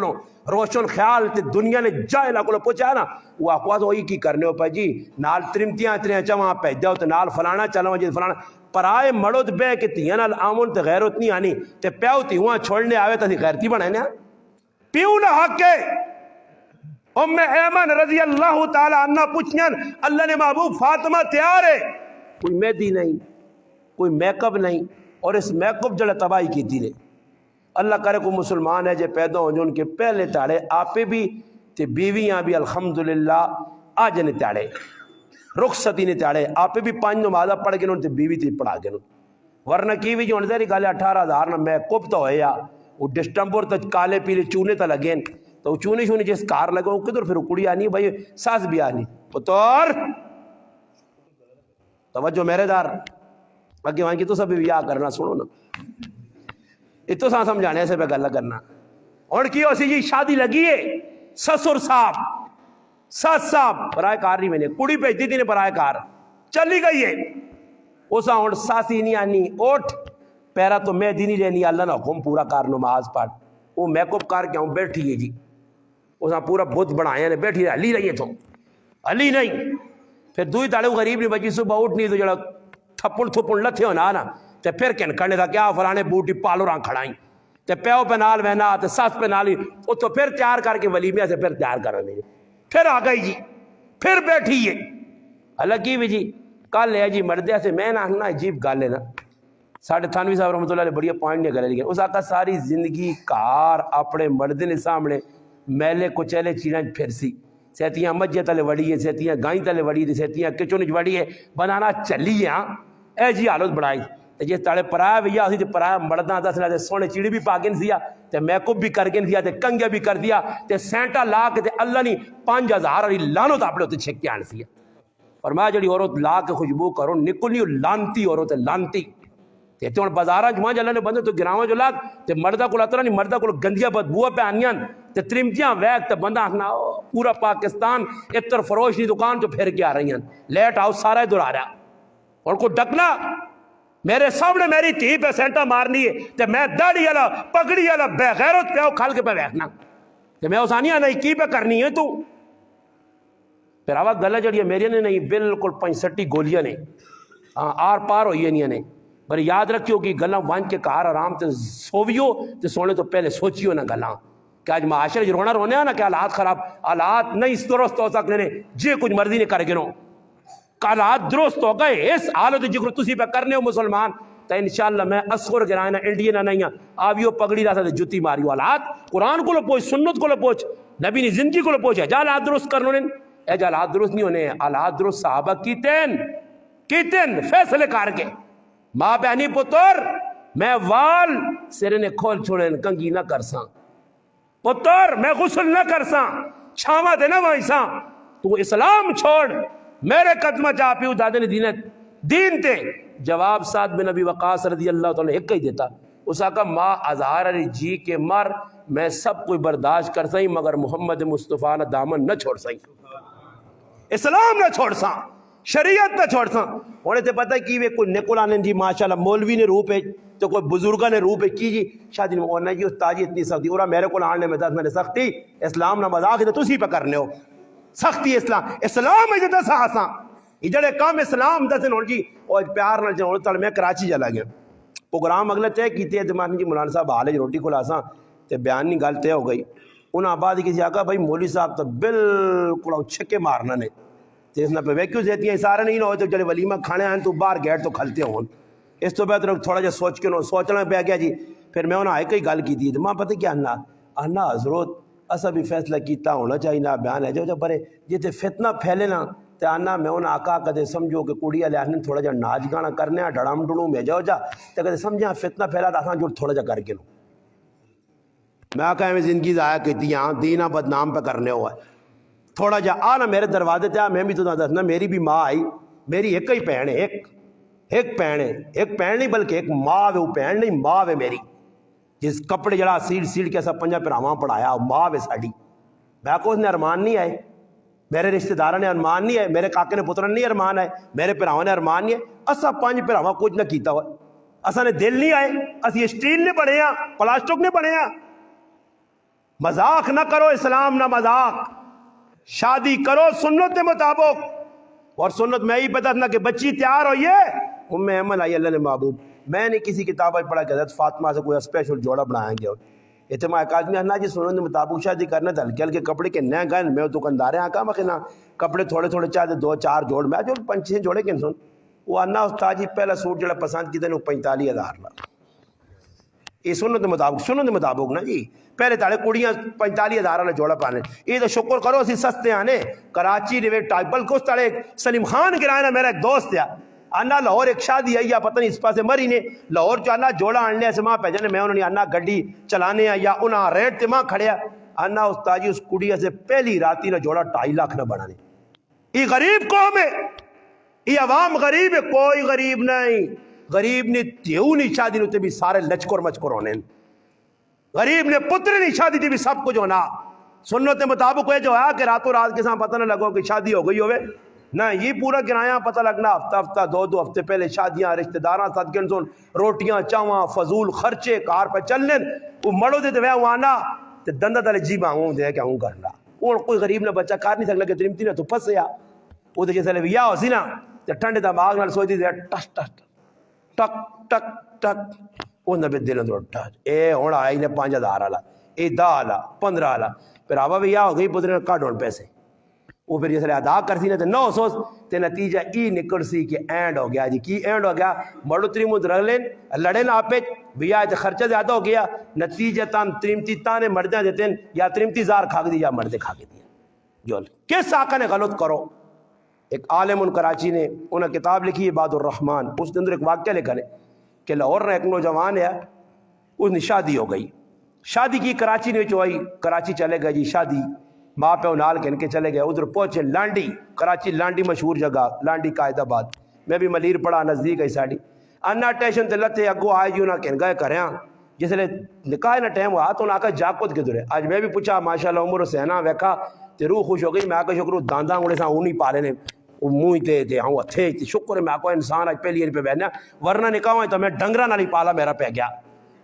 روشن خیال تے دنیا نے جائلہ کو پوچھا نا وہ آخواز ہوئی کی کرنے ہو پا جی نال ترمتیاں اتنے چاہاں پہج جاؤ تے نال فلانا چلو جی فلانا پرائے مڑود بے کہ تیاں نال آمون تے غیرت نہیں آنی تے پیو تیوہاں چھوڑنے آوے تا تھی غیرتی بنائے نا پیو نہ حق کے. ام ایمن رضی اللہ تعالی عنہ پوچھنیاں اللہ نے محبوب فاطمہ تیار ہے کوئی مہدی نہیں کوئی میک اپ نہیں اور اس میک اپ جڑا تباہی کی تھی نے. اللہ کرے کو مسلمان ہے جے پیدا ہوں جو ان کے پہلے تاڑے آپے بھی تے بیویاں بھی الحمدللہ آج نے تاڑے رخصتی نے تاڑے آپے بھی 5 نمازہ پڑھ کے انہوں تے بیوی تے پڑھا کے ورنہ کی بھی جو انہیں گالے 18,000 نہ میں کب تو ہویا وہ ڈسٹمبر تک کالے پیلے چونے تا لگیں تو چونے شونے جس کار لگا وہ کدھر پھر کڑی آنی بھائی ساس بھی آنی پتور توجہ میرے دار اگے وہاں کی تو سب بیاہ کرنا سنو نا اتو ساں سمجھانے سے پہ گلہ کرنا. اور کی ہو سی جی شادی لگی ہے سسر صاحب سس صاحب برائے کار نہیں میں نے کڑی بھیجتی تھی نے برائے کار چلی گئی ہے اسا اور ساسی نہیں آنی اوٹ پیرا تو میں دی نہیں رہنی اللہ نہ حکم پورا کار نماز پڑھ وہ میک اپ کار کیا ہوں بیٹھی ہے جی اسا پورا بت بنایا نے بیٹھی رہا علی رہی ہے تو علی نہیں. پھر دوئی تاڑے غریب نہیں بچی صبح اٹھ نہیں تو جڑا تھپن تھپن لتھے ہونا نا تے پھر کن کرنے تھا کیا فلانے بوٹی پالو ران کھڑائیں تے پیو پہ نال وہنا تے ساس پہ نالی وہ تو پھر تیار کر کے ولیمے سے پھر تیار کر رہے پھر آ گئی جی پھر بیٹھی ہے اللہ کی بھی جی کل ہے جی مردے سے میں نہ عجیب گل ہے نا ساڑھے تھانوی صاحب رحمۃ اللہ نے بڑی پوائنٹ نہیں کرے لیکن اس آقا ساری زندگی کار اپنے مردے نے سامنے میلے کچیلے چیڑاں پھر سی سہتیاں مجھے تلے وڑی ہے سہتیاں گائیں تلے وڑی ہے سہتیاں کچن وڑی ہے بنانا چلی ہاں اے جی حالت بڑھائی جی تاڑے پرایا بھی آسی تے پرایا مرداں دس تے سونے چیڑی بھی پاگن سیا تے میک اپ بھی کر گن سیا تے کنگے بھی کر دیا تے سینٹا لا کے تے اللہ نے 5,000 والی لانت اپنے تے چھک کے آن سیا. فرمایا جڑی عورت لا کے خوشبو کرو نکلنی لانتی عورت لانتی تے ہن بازاراں جمع اللہ نے بندے تو گراواں جو لاگ تے مردا کول اترا نہیں مردا کول گندیاں بدبو پہ آنیاں تے ترمتیاں ویک تے بندہ آخنا پورا پاکستان عطر فروش دی دکان تو پھر کے آ رہی ہیں لیٹ ہاؤس سارا دور آ رہا اور کو ڈکنا میرے سامنے میری تھی پہ سینٹا مارنی ہے تے میں داڑھی والا پگڑی والا بے غیرت پہ کھل کے پہ بیٹھنا تے میں اسانیاں نہیں کی پہ کرنی ہے تو پھر آواز گلہ جڑی ہے میری نے نہیں بالکل 65 گولیاں نے آر پار ہوئی ہے نہیں پر یاد رکھیو کہ گلہ وانج کے کار آرام تے سوویو تے سونے تو پہلے سوچیو نہ گلہ کہ آج معاشرے جو رونا رونے ہیں نا کہ حالات خراب حالات نہیں اس درست ہو سکنے نے جی کچھ مرضی نے کر گنو حالات درست ہو گئے اس حالت جکر تسی پہ کرنے ہو مسلمان تو انشاءاللہ میں اصغر گرائنا انڈین نہیں ہاں آویو پگڑی رہا تھا جتی ماریو حالات قرآن کو لو پوچھ سنت کو لو پوچھ نبی نے زندگی کو لو پوچھ اے حالات درست کرنو نے اے حالات درست نہیں ہونے حالات درست صحابہ کیتن فیصلے کر کے ماں بہنی پتر میں وال سرے نے کھول چھوڑیں کنگی نہ کرساں پتر میں غسل نہ کرساں چھاواں دے نہ وائساں تو اسلام چھوڑ میرے قدمہ جا پیو دادے نے دین تے جواب سعد بن ابی وقاص رضی اللہ تعالیٰ ایک ہی دیتا اس آقا ماں ازہار علی جی کے مر میں سب کوئی برداشت کر سائیں مگر محمد مصطفیٰ نہ دامن نہ چھوڑ سائیں اسلام نہ چھوڑ ساں شریعت نہ چھوڑ ساں ہونے تے پتہ کی وے کوئی نکل آنے جی ماشاءاللہ مولوی نے روح پہ تو کوئی بزرگہ نے روح پہ کی جی شادی میں اور نہیں استاجی اتنی سختی اور میرے کو آنے میں دس میں نے سختی اسلام نہ مذاق ہے تو اسی پہ کرنے ہو سختی اسلام ہے جدہ سا یہ جڑے کام اسلام دس نے جی اور پیار نہ جڑ تل میں کراچی چلا گیا پروگرام اگلے طے کیتے دمان جی مولانا صاحب حال روٹی کو لاساں تے بیان نہیں گل طے ہو گئی انہاں بعد کسی آقا بھائی مولوی صاحب تو بالکل چھکے مارنا نے تے اس نے پہ ویکیو دیتی ہیں سارے نہیں نہ ہوئے تو جڑے ولیمہ کھانے ہیں تو باہر گیٹ تو کھلتے ہوں اس تو بہتر تھوڑا جا سوچ کے سوچنا پہ گیا جی پھر میں انہاں ایک ہی گل کی تھی ماں پتہ کیا انا حضرت اسا بھی فیصلہ کیتا ہونا چاہیے نہ بیان ہے جو بڑے جتے فتنہ پھیلے نا تے آنا میں انہاں آقا کدے سمجھو کہ کڑی والے آنے تھوڑا جا ناچ گانا کرنے ہیں ڈڑام ڈڑوں میں جاؤ جا تے کدے سمجھا فتنہ پھیلا تا جو تھوڑا جا کر کے لوں میں آقا میں زندگی ضائع کیتی ہاں دینہ بدنام پہ کرنے ہوا ہے تھوڑا جا آنا میرے دروازے تے میں بھی تو دسنا میری بھی ماں آئی میری ایک ہی پہن ہے ایک پہن ہے ایک پہن نہیں بلکہ ایک ماں ہے وہ پہن نہیں ماں ہے میری جس کپڑے جڑا سیڑ کے سب پنجا پراواں پڑھایا ماں ہے ساڑی میں کو اس نے ارمان نہیں آئے میرے رشتہ داروں نے ارمان نہیں ہے میرے کاکے نے پترن نہیں ارمان ہے میرے پراواں نے ارمان نہیں ہے اسا پانچ پراواں کچھ نہ کیتا ہوا اسا نے دل نہیں آئے اسی اسٹیل نے بنے ہاں پلاسٹک نے بنے ہاں مذاق نہ کرو اسلام نہ مذاق شادی کرو سنت کے مطابق اور سنت میں ہی بتانا کہ بچی تیار ہوئیے ام ایمن آئی اللہ نے محبوب میں نے کسی کتاب پڑھا کہ حضرت فاطمہ سے کوئی اسپیشل جوڑا بنائیں گے اتما ایک آدمی اللہ جی سنت کے مطابق شادی کرنا تھا ہلکے ہلکے کپڑے کے نئے گئے میں دکاندار ہیں آقا مخنا کپڑے تھوڑے تھوڑے چاہتے 2-4 جوڑ میں جو 5-6 جوڑے کن سن وہ انا استاد جی پہلا سوٹ جڑا پسند کیتے نے 45,000 لا یہ سنت کے مطابق نا جی پہلے تاڑے کڑیاں 45,000 والا جوڑا پانے یہ تو شکر کرو اسی سستے آنے کراچی ریوے ٹائپل کو تاڑے سلیم خان گرائے نا میرا ایک دوست ہے آنا لاہور ایک شادی ہے یا پتہ نہیں اس پاسے مری نے لاہور جو آنا جوڑا آننے ایسے ماں پہ جانے میں انہوں نے آنا گڈی چلانے ہیں یا انہاں ریٹ تے ماں کھڑیا آنا استاد جی اس کڑی سے پہلی راتی نہ جوڑا 2.5 لاکھ نہ بنانے یہ غریب قوم ہے یہ عوام غریب ہے کوئی غریب نہیں غریب نے تیو نہیں شادی نے بھی سارے لچکر مچکر ہونے غریب نے پتر نہیں شادی تھی بھی سب کچھ ہونا سنت مطابق ہے جو ہے کہ راتوں رات کے ساتھ پتہ نہ لگو کہ شادی ہو گئی ہوئے نہ یہ پورا کرایہ پتہ لگنا ہفتہ 2 ہفتے پہلے شادیاں رشتہ داراں صدقے سن روٹیاں چاواں فضول خرچے کار پہ چلنے وہ مڑو دے وہ آنا تے دندا تلے جی مانگوں دے کہ ہوں کرنا اور کوئی غریب نہ بچہ کار نہیں سکتا کہ ترمتی نہ تو پھسیا وہ تے جیسے ویا ہو سی نا تے ٹھنڈے دماغ نال سوچ دی ٹس ٹس ٹک ٹک ٹک وہ نبی دل اندر اٹھا اے ہن آئی نے 5,000 والا اے 10 والا 15 والا پھر آوا ویا ہو گئی پتر کاٹ ہون پیسے وہ پھر جیسے ادا کرتی نا تو 900 تے نتیجہ ای نکل سی کہ اینڈ ہو گیا جی کی اینڈ ہو گیا مڑو تریمود رہ لین لڑے نا آپ بیا تے خرچہ زیادہ ہو گیا نتیجہ تان تریمتی تانے مردیں دیتے ہیں یا تریمتی زار کھا کے دی یا مردے کھا کے دیا جو کس آقا نے غلط کرو ایک عالم ان کراچی نے انہیں کتاب لکھی ہے عباد الرحمن اس کے اندر ایک واقعہ لکھا ہے کہ لاہور نے ایک نوجوان ہے اس نے شادی ہو گئی شادی کی کراچی نے جو آئی کراچی چلے گئے جی شادی ماں پہ نال کہن کے چلے گئے ادھر پہنچے لانڈی کراچی لانڈی مشہور جگہ لانڈی قائد آباد میں بھی ملیر پڑھا نزدیک ہے ساڑی انا ٹیشن تے لتے اگو آئے جی انہاں کہن گئے کریں جس لئے نکاح نہ ٹائم ہوا تو انہاں آکا جاکت کے درے آج میں بھی پوچھا ماشاءاللہ عمر حسینہ ویکھا تے روح خوش ہو گئی میں آکا شکر دانداں انہیں ساں اونی پالے نے موئی تے ہوں اتھے شکر ہے میں آکا انسان آج پہلی ان پہ بیٹھنا ورنہ نکاح ہوئے تو میں ڈنگرہ نہ نہیں پالا میرا پہ گیا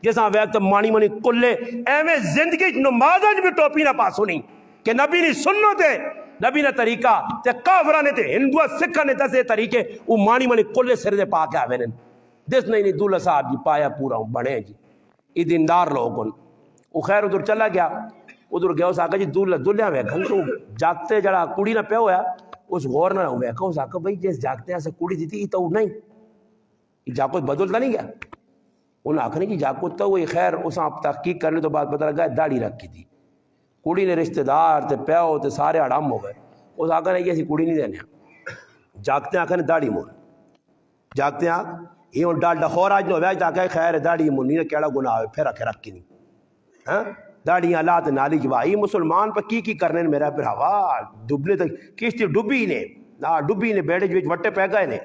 جیسا ویکت مانی منی کلے ایویں زندگی نمازج بھی ٹوپی نہ پاسو نہیں کہ نبی نے سنت ہے نبی نے طریقہ تے کافرانے تے ہندوہ سکھا نے تسے طریقے وہ مانی منی کلے سر دے پاکے آوے نے دس نہیں دولہ صاحب جی پایا پورا ہوں بڑھے جی یہ دیندار لوگن وہ خیر ادھر چلا گیا ادھر گیا اس آقا جی دولہ میں گھنٹوں جاگتے جڑا کڑی نہ پہ ہویا اس غور نہ ہوئے کہ اس آقا بھائی جیس جاگتے ہیں سے کڑی دیتی یہ تو نہیں جاکو بدلتا نہیں گیا. انہیں آخری جی جاکو تو وہی خیر اس آپ تحقیق کرنے تو بعد پتہ لگا داڑھی رکھی تھی. کڑی نے رشتہ دار تے پیو تے سارے ہڑام ہو گئے. اس آخر یہ اسی کڑی نہیں دینے. جاگتے آخر داڑھی مون جاگتے آ یہ ڈال ڈخور آج نو ویج آکے خیر داڑھی مونی نے کیڑا گناہ ہوئے پھر رکھے رکھی نہیں. ہاں داڑیاں اللہ نالی جوائی مسلمان پر کی کرنے نے میرا پھر ہوا ڈبنے تک کشتی ڈبی نے نہ ڈبی نے بیڑے جو وٹے پہ گئے نے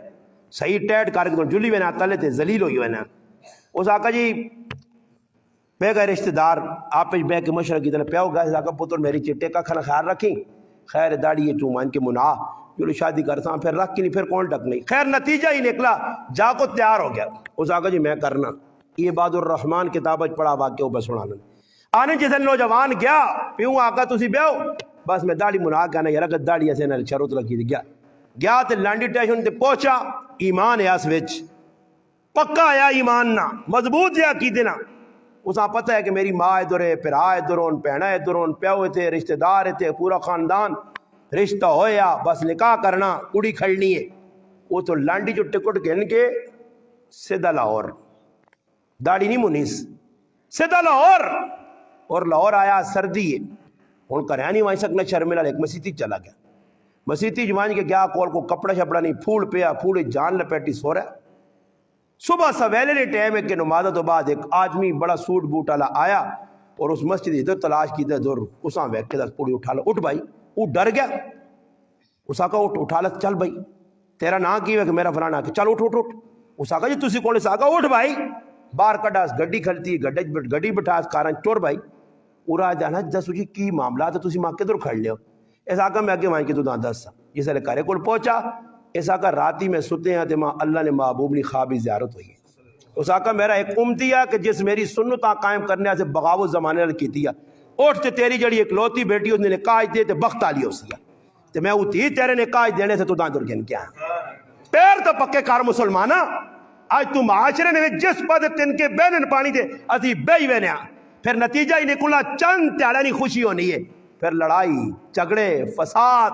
صحیح ٹیٹ کر کے جلی وینا تلے تے ذلیل ہوئی وینا. اس آقا جی بے گئے رشتہ دار آپ بے کے مشرق کی طرح پیو گئے. آقا پتر میری چٹے کا کھانا خیال رکھیں خیر داڑھی یہ تو مان کے مناہ جو شادی کرتا ہوں پھر رکھ کی نہیں پھر کون ڈک نہیں. خیر نتیجہ ہی نکلا جا کو تیار ہو گیا. اس آقا جی میں کرنا یہ عباد الرحمن کتاب پڑھا واقعہ بس سنانا آنے جیسے نوجوان گیا پیوں آقا تسی بیو بس میں داڑھی مناہ کہنا یار اگر داڑھی ایسے نہ شروط لگی تھی گیا تے لانڈی ٹیشن تے پہنچا. ایمان ہے اس وچ پکا آیا ایمان نہ مضبوط ہے عقیدے نہ. اساں پتہ ہے کہ میری ماں ادھر ہے پھر ادھر ہون پہنا ادھر ہون پیو تھے رشتہ دار تھے پورا خاندان رشتہ ہویا بس نکاح کرنا کڑی کھڑنی ہے. وہ تو لانڈی جو ٹکٹ گن کے سیدھا لاہور داڑھی نہیں منیس سیدھا لاہور. اور لاہور آیا سردی ہے ہوں کریا نہیں وہیں سکنا شرملا ایک مسیتی چلا گیا. مسیتی جوان کے گیا کول کو کپڑا شپڑا نہیں پھول پیا پھول جان لپیٹی سو رہا. صبح سویلے نے ٹائم ہے کہ نماز تو بعد ایک آدمی بڑا سوٹ بوٹ والا آیا اور اس مسجد ادھر تلاش کی دور اساں ویک کے دس پوری اٹھا لو. اٹھ بھائی وہ ڈر گیا. اس آقا اٹھا لو چل بھائی تیرا نا کی ہے کہ میرا فلانا کہ چل اٹھ اٹھ اٹھ. اس آقا جی تسی کون اس آقا اٹھ بھائی باہر کڈا گڈی کھلتی گڈی بٹھا کارن چور بھائی پورا جانا دس جی کی معاملات ہے تسی ماں کدھر کھڑ لے ہو. اس آقا میں اگے وہاں کے تو دس جس ویلے گھرے کول پہنچا اس آقا راتی میں ستے ہیں تے ماں اللہ نے محبوب نے خوابی زیارت ہوئی ہے. اس آقا میرا ایک امتی ہے کہ جس میری سنتاں قائم کرنے سے بغاوت زمانے کی تھی اٹھ تے تیری جڑی ایک لوتی بیٹی اس نے نکاح دے تے بخت آلی ہو سی تے میں اتی تیرے نکاح دینے سے تو دان دور گن کیا پیر تو پکے کار مسلمانہ آج تو معاشرے نے جس پد تن کے بینن پانی دے اسی بے وینے پھر نتیجہ ہی نکلا چند تیڑا نہیں خوشی ہونی ہے پھر لڑائی جھگڑے فساد.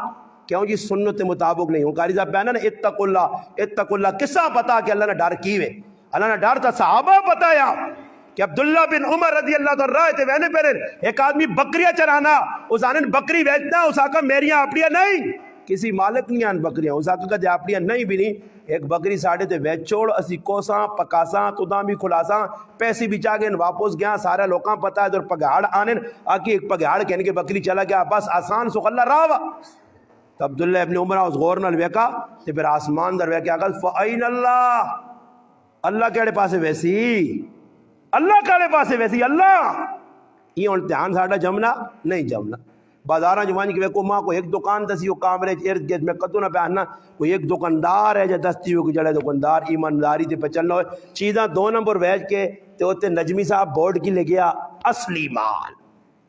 کیوں جی سنت مطابق نہیں ہوں قاری صاحب بیانا نا اتق اللہ کسا پتا کہ اللہ نے ڈر کیوے. اللہ نے ڈر تا صحابہ بتایا کہ عبداللہ بن عمر رضی اللہ عنہ رہے تھے وینے پہنے ایک آدمی بکریاں چرانا اس آنے بکری ویچنا اس آقا میریاں اپنیاں نہیں کسی مالک نہیں آن بکریاں اس آقا کہتے اپنیاں نہیں بھی نہیں ایک بکری ساڑھے تے ویچ چھوڑ اسی کوساں پکاساں تداں بھی کھلاساں پیسی بھی چاہ گئے واپس گیا سارے لوکاں پتہ ہے در پگاڑ آنے آکی ایک پگاڑ کہنے کے بکری چلا گیا بس آسان سو اللہ راوا. تو عبداللہ ابن عمر اس غور نال ویکا تے پھر آسمان در ویکا قال فَأَيْنَ اللَّهِ اللہ کہڑے پاسے ویسی اللہ کہڑے پاسے ویسی اللہ یہ امتحان ساڑھا جمنا نہیں جمنا. بازاراں جوانی کہ کو ماں کو ایک دکان دسی ہو کامرے ارد گرد میں قدو نہ پہننا کوئی ایک دکاندار ہے جو دستی ہو کہ جڑے دکاندار ایمانداری تے پہ چلنا ہوئے چیزاں 2 نمبر ویج کے تے ہوتے نجمی صاحب بورڈ کی لے گیا اصلی مال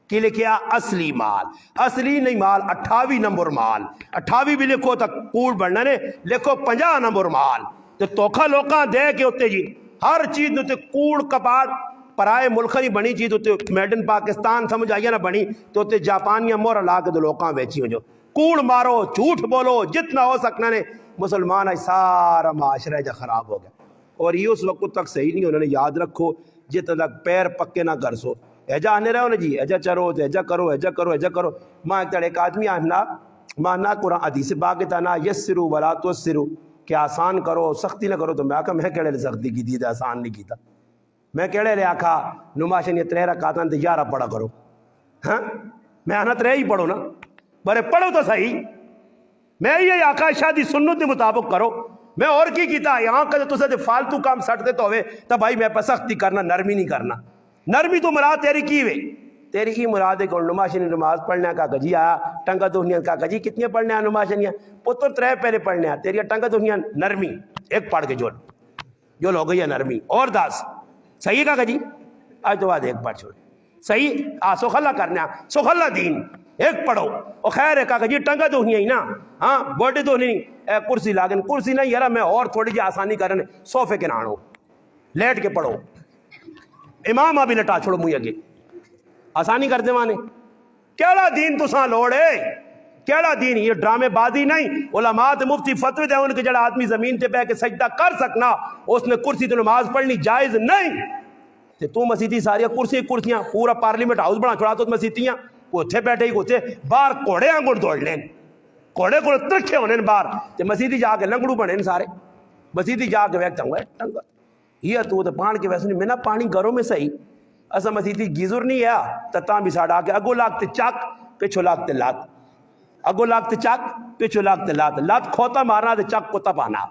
کی لکھیا اصلی مال اصلی نہیں مال 28 نمبر مال 28 بھی لکھو تک کوڑ بڑھنا نے لکھو 50 نمبر مال تو توکھا لوکاں دے کے ہوتے جی ہر چیز نو تے کوڑ کپاڑ پرائے ملک نہیں بنی چیز ہوتے میڈ ان پاکستان سمجھ آئیے نہ بنی تو ہوتے جاپانیاں مور لا کے دو لوکاں بیچی ہو جو کوڑ مارو جھوٹ بولو جتنا ہو سکنا نے مسلمان سارا معاشرہ جا خراب ہو گیا. اور یہ اس وقت تک صحیح نہیں انہوں نے یاد رکھو جتنا تک پیر پکے نہ کر سو ایجا آنے رہے ہو نا جی ایجا چرو ایجا کرو ایجا کرو ایجا کرو. ماں ایک آدمی آنا مانا قرآن حدیث باقی تانا یسرو ولا تسرو کہ آسان کرو سختی نہ کرو. تو میں کہا میں کہڑے لے سختی کی تھی آسان نہیں کیتا میں کہڑے لے آکھا نماشن یہ 3 رکعتاں تے 11 پڑھا کرو. ہاں میں آنا 3 ہی پڑھو نا برے پڑھو تو صحیح میں یہ آکھا شادی سنت کے مطابق کرو. میں اور کی کیتا یہاں کہ تو فالتو کام سٹتے تو ہوئے تب بھائی میں پہ سختی کرنا نرمی نہیں کرنا. نرمی تو مراد تیری کی ہوئے تیری کی مراد ہے کہ نماشنی نماز پڑھنے کا جی آیا ٹنگا دہنیاں کا جی کتنی پڑھنے ہیں نماشنیاں پتر 3 پہلے پڑھنے ہیں تیری ٹنگا دہنیاں نرمی ایک پڑھ کے جو ہو گئی ہے نرمی اور داس صحیح کہا جی آج تو بعد ایک پڑھ چھوڑ صحیح سخلا کرنا سخلا دین ایک پڑھو اور خیر ہے کہا جی ٹنگا دہنیاں ہی نا ہاں بوڈی دہنی نہیں کرسی لاگن کرسی نہیں یارا میں اور تھوڑی جی آسانی کرنے صوفے کے نانو لیٹ کے پڑھو امام بھی لٹا چھوڑو منہ اگے آسانی کر دے مانے کیڑا دین تساں لوڑے کیڑا دین یہ ڈرامے بازی نہیں علماء تے مفتی فتوی دے ان کے جڑا آدمی زمین تے پہ کے سجدہ کر سکنا اس نے کرسی تے نماز پڑھنی جائز نہیں تے تو مسیتی ساری کرسیاں پورا پارلیمنٹ ہاؤس بنا چھوڑا تو مسیتیاں اوتھے بیٹھے ہی اوتھے باہر کوڑے آنگڑ دوڑ لین کوڑے کو ترکھے ہونے باہر تے مسیتی جا کے لنگڑو بنے سارے مسیتی جا کے ویکتا ہوں ٹنگا یہ تو پان کے ویسے نہیں میں نا پانی گھروں میں صحیح اسا مسیتی گیزر نہیں ہے تتاں بھی ساڑا کے اگو لاگتے چک پچھو لاگتے لات اگو لاگتے چک پچھو لاگتے لات لات کھوتا مارنا تے چک کو تپانا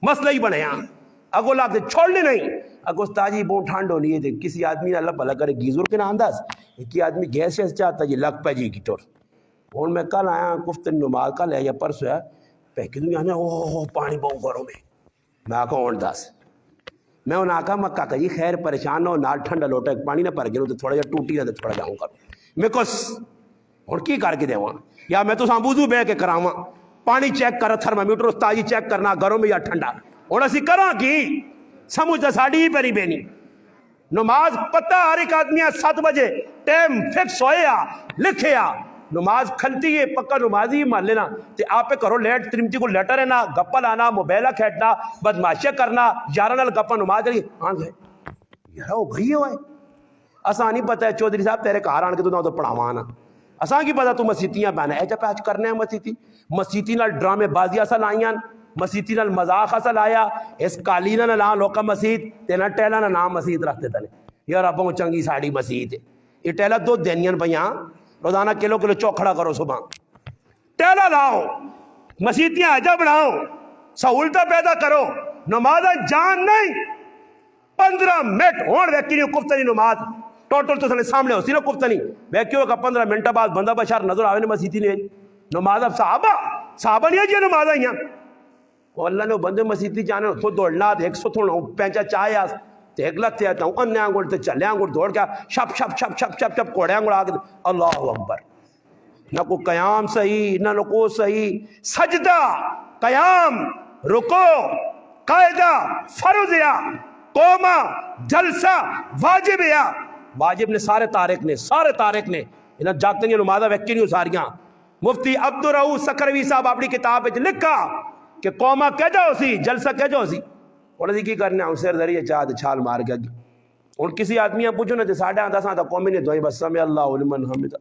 مسئلہ ہی بنے ہاں اگو لاگتے چھوڑنے نہیں اگو استاجی بہت ٹھنڈ ہو لیے تھے کسی آدمی نے اللہ بھلا کرے گیزر کے نا انداز ایک آدمی گیس سے چاہتا جی لگ پہ جی کی ٹور اور میں کل آیا کفتن نماز کل ہے یا پرسو ہے پہکے دوں یہاں اوہ پانی بہت گھروں میں آکا اون داس میں انہوں آکا مکہ کہ جی خیر پریشان ہو نال ٹھنڈا لوٹا ایک پانی نہ پر گئے تو تھوڑا جا ٹوٹی نہ تھوڑا جاؤں کروں میں کس اور کی کر کے دے وہاں یا میں تو سامبوزو بے کے کراواں پانی چیک کر تھرمامیٹر استاجی چیک کرنا گھروں میں یا ٹھنڈا اور اسی کراں کی سمجھتا ساڑی ہی پری بینی نماز پتہ ہر ایک آدمی 7 بجے ٹائم فکس ہویا لکھیا نماز کھلتی ہے پکا نمازی مان لینا تے آپ کرو لیٹ ترمتی کو لیٹر ہے نا گپا لانا موبائلہ کھیٹنا بدماشیاں کرنا یارہ نال گپا نماز جڑی ہاں گئے یارہ وہ گئی ہوئے اساں نہیں پتہ ہے چودھری صاحب تیرے کار آن کے تو نہ تو پڑھاوانا اساں کی پتہ تو مسیتیاں پہنا ہے جب آج کرنے ہیں مسیتی نال ڈرامے بازی اسا لائیاں مسیتی نال مذاق اسا لایا اس کالینا نہ لا لوکا مسیت تینا ٹیلا نہ نام مسیت رکھتے تلے یار اپوں چنگی ساڑی مسیت ہے یہ ٹیلا دو دینیاں پیاں روزانہ کلو چوکھڑا کرو صبح ٹیلا لاؤ مسیتیاں اجا بناؤ سہولتہ پیدا کرو نمازہ جان نہیں 15 منٹ ہون ویکینی کفتنی نماز ٹوٹل تو سنے سامنے ہو سی نا کفتنی ویکیوں کا 15 منٹ بعد بندہ بشار نظر آوے نے مسیتی نے نماز اب صحابہ نہیں ہے جی نماز آئیاں اللہ نے بندے مسیتی جانے تو دوڑنا ایک سو تھوڑا پینچا چاہے آس ایک لگتے آتا ہوں انہیں آنگوڑ تے چلے آنگوڑ دوڑ کیا شپ شپ شپ شپ شپ شپ کوڑے آنگوڑ آگے اللہ اکبر نہ کو قیام صحیح نہ رکو صحیح سجدہ قیام رکو قاعدہ فرض یا قومہ جلسہ واجب یا واجب نے سارے تارک نے انہیں جاگتے نہیں نمازہ ویکے نہیں ساریاں مفتی عبدالرؤف سکروی صاحب اپنی کتاب وچ لکھا کہ قومہ کہہ جاؤ سی جلسہ کہہ جاؤ سی اور اسی کی کرنے ہیں سر ذریعے چاہتے چھال مار گیا اور کسی آدمی پوچھو نا ساڑھے آدھا ساں تا قومی نے دوئی بس سمع اللہ لمن حمدہ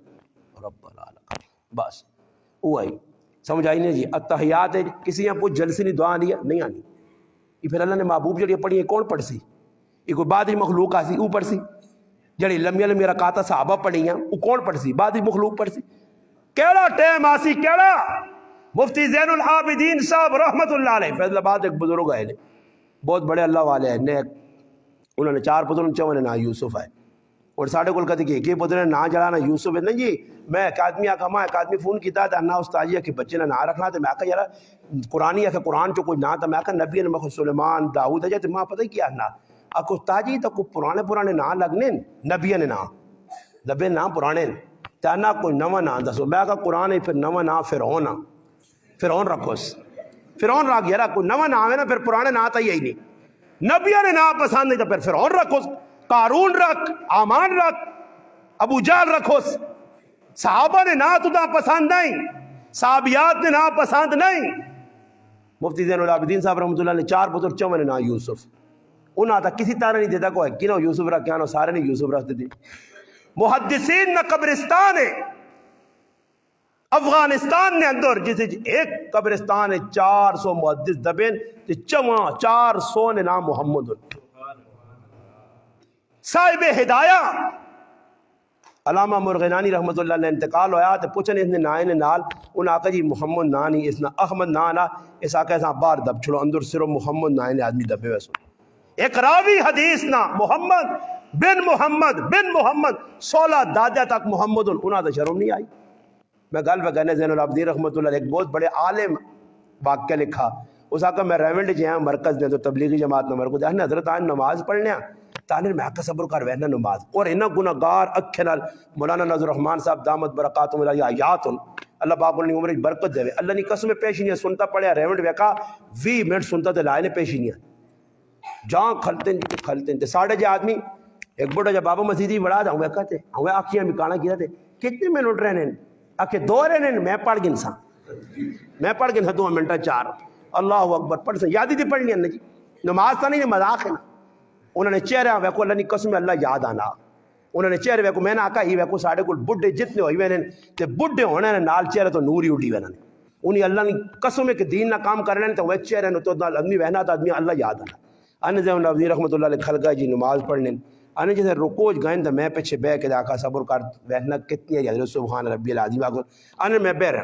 رب العالمین بس وہ آئی سمجھ آئی نہیں جی اتحیات ہے کسی یہاں پوچھ جلسی نہیں دعا نہیں آنی یہ پھر اللہ نے محبوب جڑی پڑھی ہے کون پڑھ سی یہ کوئی بعد مخلوق آسی وہ پڑھ سی جڑی لمبی رکعتاں صحابہ پڑھی ہیں وہ کون پڑھ سی بعد مخلوق پڑھ سی کیڑا ٹائم آسی کیڑا مفتی زین العابدین صاحب رحمت اللہ علیہ فیضل آباد ایک بزرگ آئے بہت بڑے اللہ والے ہیں نیک انہوں نے 4 پتر چونے نا یوسف ہے اور ساڑھے کل کہتے کہ ایک پتر نے نا جڑانا یوسف ہے نہیں جی میں ایک آدمی آکا ماں ایک آدمی فون کیتا ہے انا استاجی ہے کہ بچے نے نا رکھنا تھا میں آکا یارا قرآنی ہے کہ قرآن چو کوئی نا تھا میں آکا نبی نے مخصوص سلیمان داؤد ہے جاتے ماں پتہ ہی کیا نا آکا استاجی تو کوئی پرانے نا لگنے نبی نے نا پرانے تانا کوئی نوہ نا دسو میں آکا قرآن ہے پھر نوہ نا فرعون رکھوس فرعون رکھ یارا کوئی نوہ نا ہے نا پھر پرانے نا تا ہی نہیں نبیہ نے نا پسند نہیں تو پھر فرعون رکھو قارون رکھ آمان رکھ ابو جہل رکھو صحابہ نے نا تو پسند نہیں صحابیات نے نا پسند نہیں مفتی زین العابدین صاحب رحمۃ اللہ نے 4 پتر چونے نا یوسف انہاں تھا کسی طرح نہیں دیتا کوئی کنو یوسف رکھ کیا سارے نے یوسف رکھتے تھے محدثین نہ قبرستان ہے افغانستان نے اندر جسے ایک قبرستان ہے 400 محدث دبین تے 400 نے نام محمد صاحب ہدایہ علامہ مرغنانی رحمت اللہ نے انتقال ہویا تے پوچھنے اس نے نائن نال ان آقا جی محمد نانی اس نے احمد نانا اس آقا ایسا بار دب چھڑو اندر صرف محمد نائن آدمی دبے ویسو ایک راوی حدیث نا محمد بن محمد 16 دادہ تک محمد انہاں دا شرم نہیں آئی میں گل پہ کہنے زین العابدین رحمت اللہ ایک بہت بڑے عالم واقعہ لکھا اس آقا میں ریونڈ جہاں مرکز دیں تو تبلیغی جماعت نمبر کو دیں حضرت آئین نماز پڑھنے تانیر میں آقا صبر کر وینا نماز اور انہا گناہگار اکھے نال مولانا نظر رحمان صاحب دامت برکاتم اللہ آیات اللہ باپ نے عمر برکت دے اللہ نے قسم پیشی نہیں سنتا پڑھیا ریونڈ ویکا 20 منٹ سنتا تے لائے نے پیشی نہیں جہاں کھلتے ہیں ساڑھے جے آدمی ایک بڑا جب بابا مسیدی بڑا تھا ویکا تے ہمیں آکھیاں مکانا کیا تھے کتنے منٹ رہنے آکے دو رہے نے میں پڑھ گن سا میں پڑھ گن سا 2 منٹ 4 اللہ اکبر پڑھ سا یادی دی پڑھنی ہے جی نماز تا نہیں مذاق ہے نا انہوں نے چہرہ ویکو اللہ نے قسم اللہ یاد آنا انہوں نے چہرے ویکو میں نے آکا ہی ویکو ساڑھے کو بڑھے جتنے ہوئی وینے تے بڑھے ہونے نے نال چہرے تو نور ہی اڈی وینے انہیں اللہ نے قسم ہے کہ دین نہ کام کرنے تو وہ چہرے نے تو آدمی وہنا تا آدمی اللہ یاد آنا انہیں زیون نبی رحمت اللہ علیہ کھل گئے جی نماز پڑھنے انہیں جیسے رکوج گئیں تو میں پیچھے بے کے آقا صبر کر وہنا کتنی ہے حضرت سبحان ربی العظیم انہیں میں بے رہا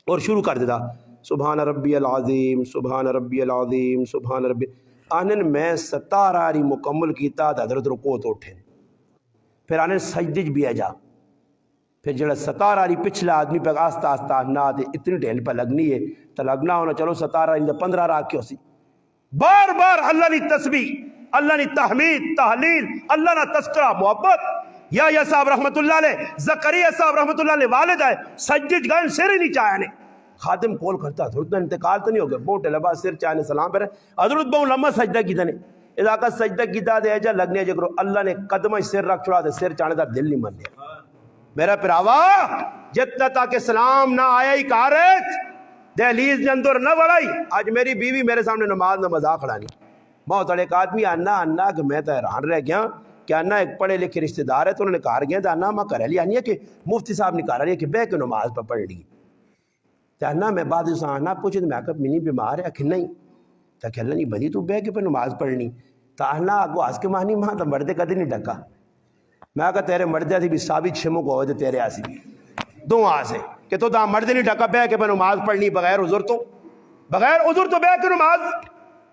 اور شروع کر دیتا سبحان ربی العظیم سبحان ربی العظیم سبحان ربی انہیں میں 17 آری مکمل کیتا حضرت رکو تو اٹھے پھر انہیں سجدج بھی ہے جا پھر جڑا 17 آری پچھلا آدمی پہ آستہ آستہ نہ دے اتنی ڈھیل پہ لگنی ہے تو لگنا ہونا چلو 17 آری 15 راہ کیوں سی بار بار اللہ نے تسبیح اللہ نے تحمید تحلیل اللہ نے تذکرہ محبت یا صاحب رحمت اللہ علیہ زکریہ صاحب رحمت اللہ علیہ والد ہے سجدج گئن سر ہی نہیں چاہے نے خادم کول کرتا حضرت نے انتقال تو نہیں ہو گیا بوٹے لبا سر چاہنے سلام پر حضرت بہو لمحہ سجدہ کی تھا نے اذا کا سجدہ کی تھا دے جا لگنے جا کرو اللہ نے قدمہ سر رکھ چھوڑا دے سر چاہنے دا دل نہیں من دیا میرا پراوا جتنا تاکہ سلام نہ آیا ہی کارت دہلیز نے اندر نہ بڑھائی آج میری بیوی میرے سامنے نماز نہ مذاق کھڑانی بہت ایک آدمی آنا کہ میں تو حیران رہ گیا کہ آنا ایک پڑھے لکھے رشتہ دار ہے تو انہوں نے کہا گیا آنا میں کرا لیا نہیں ہے کہ مفتی صاحب نے کہا لیا کہ بے کے نماز پہ پڑھ لی تو آنا میں بعد اس آنا پوچھے تو میں کہا منی بیمار ہے کہ نہیں تو کہ اللہ نہیں بنی تو بے کے پہ نماز پڑھنی تو آنا آگو آس کے مانی ماں تو مردے کدی نہیں ڈکا میں کہا تیرے مردے تھی بھی ثابت چھمو کو ہوئے تیرے آسی بھی دو آسے کہ تو دا مردے نہیں ڈکا بے کے پہ نماز پڑھنی بغیر عذر تو بے کے نماز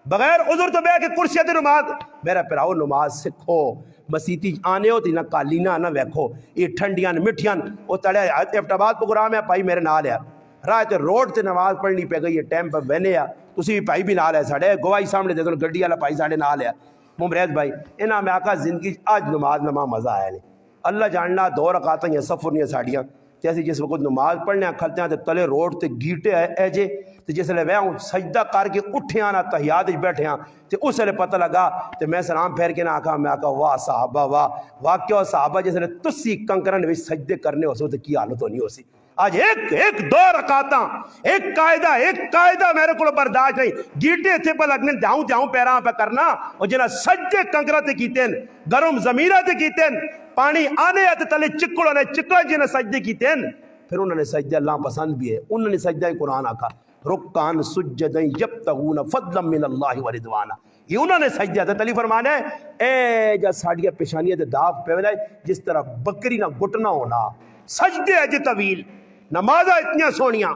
بغیر عذر تو بے کے کرسیت نماز میرا پراؤ نماز سکھو مسیتی آنے ہوتی نہ کالینا نہ ویکھو یہ ٹھنڈیاں مٹھیاں وہ تڑے افتاباد پروگرام ہے پائی میرے نال ہے راہ تے روڈ تے نماز پڑھنی پہ گئی ہے ٹائم پہ بہنے آ تسی بھی پائی بھی نال ہے ساڑھے گواہی سامنے دے دو گڈی والا پائی ساڑھے نال ہے ممریز بھائی انہاں میں آقا زندگی آج نماز نما مزہ آیا نہیں اللہ جاننا 2 رکعتاں یا سفر نہیں ساڑیاں جیسے جس وقت نماز پڑھنے کھلتے ہیں تے تلے روڈ تے گیٹے اے جے تے جس لے ویاں سجدہ کر کے اٹھے آنا تحیات وچ بیٹھے ہاں تے اس لے پتہ لگا تے میں سلام پھیر کے نہ آکھا میں آکھا واہ صحابہ واہ واقعہ صحابہ جس لے تسی کنکرن وچ سجدے کرنے ہو سو تے کی حالت ہونی ہو سی آج ایک 2 رکعتاں ایک قاعدہ میرے کو برداشت نہیں گیٹے تھے پہ لگنے دھیاؤں پیراں پہ کرنا اور جنہاں سجدے کنکرہ تے کیتے ہیں گرم زمینہ تے کیتے ہیں پانی آنے آتے تلے چکڑوں نے چکڑوں جنہیں سجدے کیتے ہیں پھر انہوں نے سجدہ اللہ پسند بھی ہے انہوں نے سجدہ قرآن آکھا رکان سجدیں یبتغون فضلا من اللہ ورضوانا یہ انہوں نے سجدہ تھا تلی فرمانا ہے اے جا ساڑھیا پیشانیہ دے داغ پہ ولائے جس طرح بکری نہ گھٹنا ہونا سجدے ہے جی طویل نمازہ اتنی سونیاں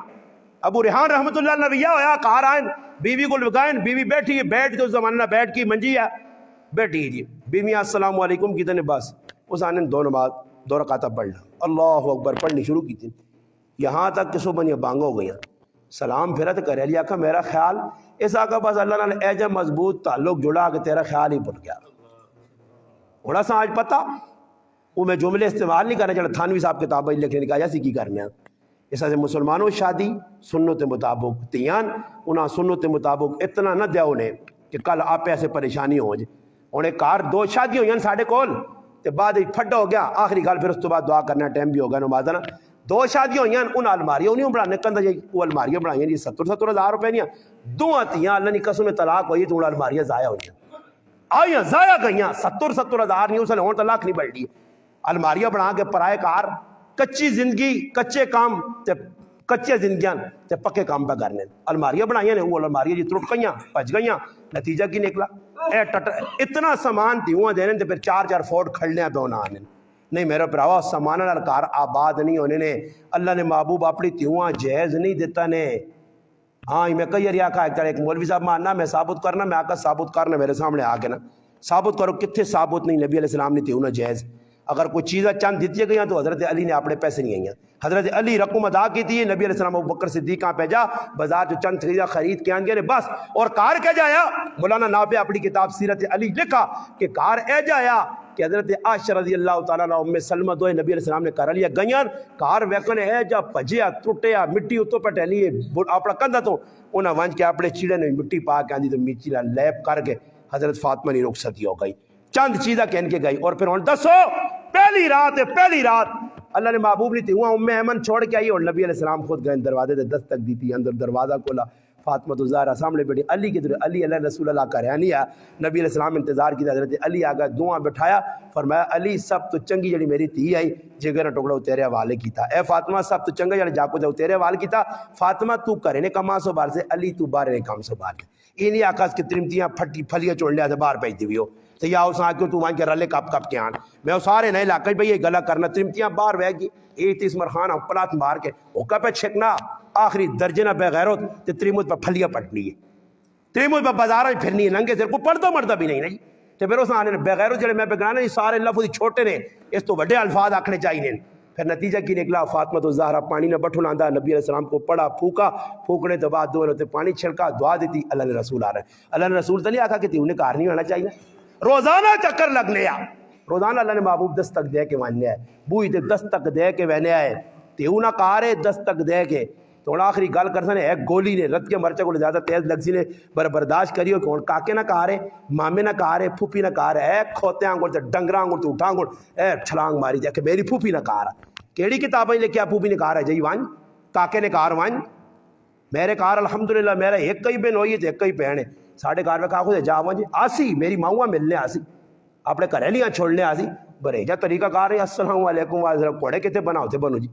ابو ریحان رحمت اللہ نبیہ ہویا کار آئین بیوی کو لگائیں بیوی بیٹھی ہے بیٹھ تو زمانہ بیٹھ کی منجی ہے بیٹھی جی بیوی السلام علیکم کی تنے بس اس آنے 2 نماز 2 رکعتہ پڑھنا اللہ اکبر پڑھنی شروع کی تھی یہاں تک کہ صبح یہ بانگا ہو گیا سلام پھرا تو کرے لیا کہ میرا خیال اس آقا بس اللہ نے ایجا مضبوط تعلق جڑا کہ تیرا خیال ہی بھول گیا تھوڑا سا آج پتا وہ میں جملے استعمال نہیں کرنا چاہتا تھانوی صاحب کتاب لکھنے نے کہا جیسی کی کرنے ہیں اس سے مسلمانوں شادی سنت مطابق تیان انہاں سنت مطابق اتنا نہ دیا انہیں کہ کل آپ ایسے پریشانی ہو جائے انہیں کار 2 شادی ہوئی ہیں ساڑھے کول تے بعد پھٹا ہو گیا آخری گال پھر اس تو بعد دعا کرنا ٹائم بھی ہوگا نماز نا 2 شادیاں ہوئی ہیں ان الماریاں انہیں بڑھانے کندہ جائے وہ الماریاں بڑھائی ہیں 70 ہزار روپے نہیں 2 تیاں اللہ نے قسم طلاق ہوئی تو الماریاں ضائع ہوئی ہیں آئیاں ضائع گئیاں 70 ہزار نہیں اسے ہون طلاق نہیں بڑھ لی الماریاں بڑھا کے پرائے کار کچی زندگی کچے کام تے کچے زندگیاں تے پکے کام پہ کرنے الماریاں بنائیاں نے وہ الماریاں جی ٹوٹ گئیاں بچ گئیاں نتیجہ کی نکلا اتنا سامان تھی وہاں دینے تے پھر 4 فورٹ کھڑنے پہ ہونا آنے نہیں میرے پراوا سامانہ نالکار آباد نہیں ہونے نے اللہ نے محبوب اپنی تیوہاں جہیز نہیں دیتا نے ہاں میں کئی ریا کہا ایک مولوی صاحب ماننا میں ثابت کرنا میں آقا ثابت کرنا میرے سامنے آگے نا ثابت کرو کتنے ثابت نہیں نبی علیہ السلام نے تیونا جہیز اگر کوئی چیزیں چند دیتی گئی تو حضرت علی نے اپنے پیسے نہیں آئی ہیں حضرت علی رقم ادا کی تھی نبی علیہ السلام ابو بکر صدیق کہاں پہ جا بازار جو چند خریدا خرید کے آنگے نے بس اور کار کیا جایا مولانا نافع اپنی کتاب سیرت علی لکھا کہ کار اے جایا کہ حضرت عائشہ رضی اللہ تعالیٰ عنہ ام سلمہ دوئے نبی علیہ السلام نے کر لیا گئیاں کار ویکن اے جا پجیا ٹوٹیا مٹی اتو پہ ٹہلی اپنا کندھا تو انہاں ونج کے اپنے چیڑے نے مٹی پا کے آندھی تو میچی لا لیپ کر کے حضرت فاطمہ نے رخصتی ہو گئی چند چیزیں کہن کے گئی اور پھر ہن دسو پہلی رات اللہ نے محبوب نہیں تھی وہاں ام ایمن چھوڑ کے آئی اور نبی علیہ السلام خود گئے دروازے سے دستک دی تھی اندر دروازہ کھولا فاطمہ الزہرا سامنے بیٹھی علی کی طرف علی اللہ رسول اللہ کا رہانی ہے نبی علیہ السلام انتظار کی حضرت علی آگا دعا بٹھایا فرمایا علی سب تو چنگی جڑی میری تھی آئی جگر ٹکڑا تیرے حوالے کیتا اے فاطمہ سب تو چنگا جڑا جاکو جاؤ تیرے حوالے کیتا فاطمہ تو کرے نے کما سو بار سے علی تو بارے نے کام سو بار سے انہی آکاس کی ترمتیاں پھٹی پھلیاں چوڑ لیا سے باہر پہنچ دی ہو تو یا اس آکے تو وہاں کے رلے کپ کے آن میں سارے نئے علاقے بھئی یہ گلہ کرنا ترمتیاں باہر بہ گی تیس مرخانہ پلات مار کے اوکا پہ چھکنا آخری درجے نہ بے غیرت تے تریموت پہ پھلیاں پٹنی ہے تریموت پہ بازارہ پھرنی ہے ننگے سر کو پڑھتا مرتا بھی نہیں تے پھر اس آنے بے غیرت جڑے میں پہ گرانا یہ سارے لفظ چھوٹے نے اس تو بڑے الفاظ آکھنے چاہیے پھر نتیجہ کی نکلا فاطمہ الزہرا پانی نہ بٹھو لاندہ نبی علیہ السلام کو پڑھا پھوکا پھوکنے تو بعد دو نے پانی چھڑکا دعا دیتی اللہ نے رسول آ رہا ہے اللہ نے رسول تو نہیں آکھا کہ تی انہیں کار نہیں ہونا چاہیے روزانہ چکر لگنے آ روزانہ اللہ نے محبوب دستک دے کے واننے آئے بوئی تے دستک دے کے وینے آئے تے انہاں کارے دستک دے کے تو آخری گل کر سنے ایک گولی نے رت کے مرچہ کو زیادہ تیز لگ سی نے برداشت کریو کہ کاکے نہ کارے مامے نہ کارے پھوپی نہ کارے اے کھوتے آنگوڑ تے ڈنگرہ آنگوڑ تے اٹھا آنگوڑ اے چھلانگ ماری جائے کہ میری پھوپی نہ کارا کیڑی کتابیں لے کیا پھوپی نے کارا جائی وان کاکے نے کار وان میرے کار الحمدللہ میرا ایک کئی بین ہوئی تھے ایک کئی پہنے ساڑھے کار میں کہا خود جا وان جی آسی میری ماؤں ملنے آسی اپنے کریلیاں چھوڑنے آسی برے جا طریقہ کار ہے السلام علیکم وعلیکم کوڑے کتے بناؤ تھے بنو جی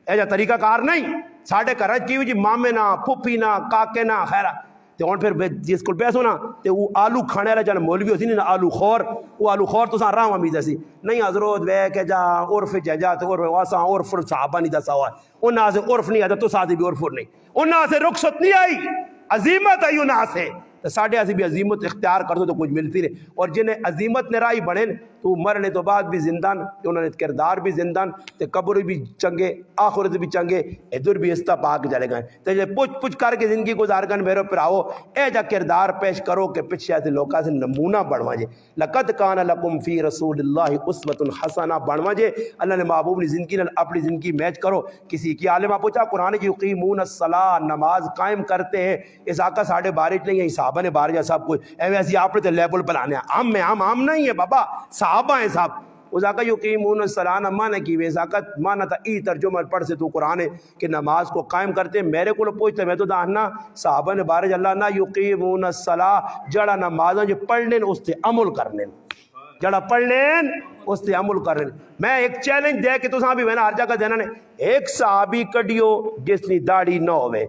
اے جا طریقہ کار نہیں ساڑھے کرج کی جی مامے نہ پھوپھی نہ کاکے نہ خیرہ تے ہون پھر جس کو پیسو نا تے وہ آلو کھانے والا جانا مولوی ہوتی نہیں نا آلو خور وہ آلو خور تو ساں راہ امید سی نہیں حضرت وے کہ جا عرف جا تے واساں عرف صحابہ نہیں دسا ہوا ہے انہاں سے عرف نہیں آتا تو ساتھ بھی عرف نہیں انہاں سے رخصت نہیں آئی عظیمت آئی انہاں سے ساڑھے ایسی بھی عظیمت اختیار کر دو تو کچھ ملتی رہے اور جنہیں عظیمت نے رائی بڑھیں تو مرنے تو بعد بھی زندان انہوں نے کردار بھی زندان تے قبر بھی چنگے آخرت بھی چنگے ادھر بھی استا پاک جلے گئے تے جے پوچھ پوچھ کر کے زندگی گزار گن میرے پر آؤ اے جا کردار پیش کرو کہ پچھے ایسے لوکا سے نمونہ بڑھوا جے لقد کان لکم فی رسول اللہ اسوۃ حسنہ بڑھوا جے اللہ نے محبوب نے زندگی نے اپنی زندگی میچ کرو کسی کی عالمہ پوچھا قرآن کی یقیمون الصلاۃ نماز قائم کرتے ہیں اس آقا ساڑھے بارش نہیں ہے صحابہ نے بار جا سب کچھ ایسی آپ نے لیبل بلانے عام میں عام نہیں ہے بابا صحابہ ہیں صاحب اس آقا یقیمون الصلاۃ مانا کی ویس آقا مانا تا ای ترجمہ پڑھ سے تو قرآن ہے کہ نماز کو قائم کرتے ہیں میرے کو پوچھتے میں تو داہنا صحابہ نے بارج اللہ نہ یقیمون الصلاۃ جڑا نمازاں جو پڑھنے اس تے عمل کرنے جڑا پڑھنے اس تے عمل کرنے میں ایک چیلنج دے کہ تو ساں بھی میں نے ہر جگہ دینا نے ایک صحابی کڈیو جس نے داڑھی نہ ہوئے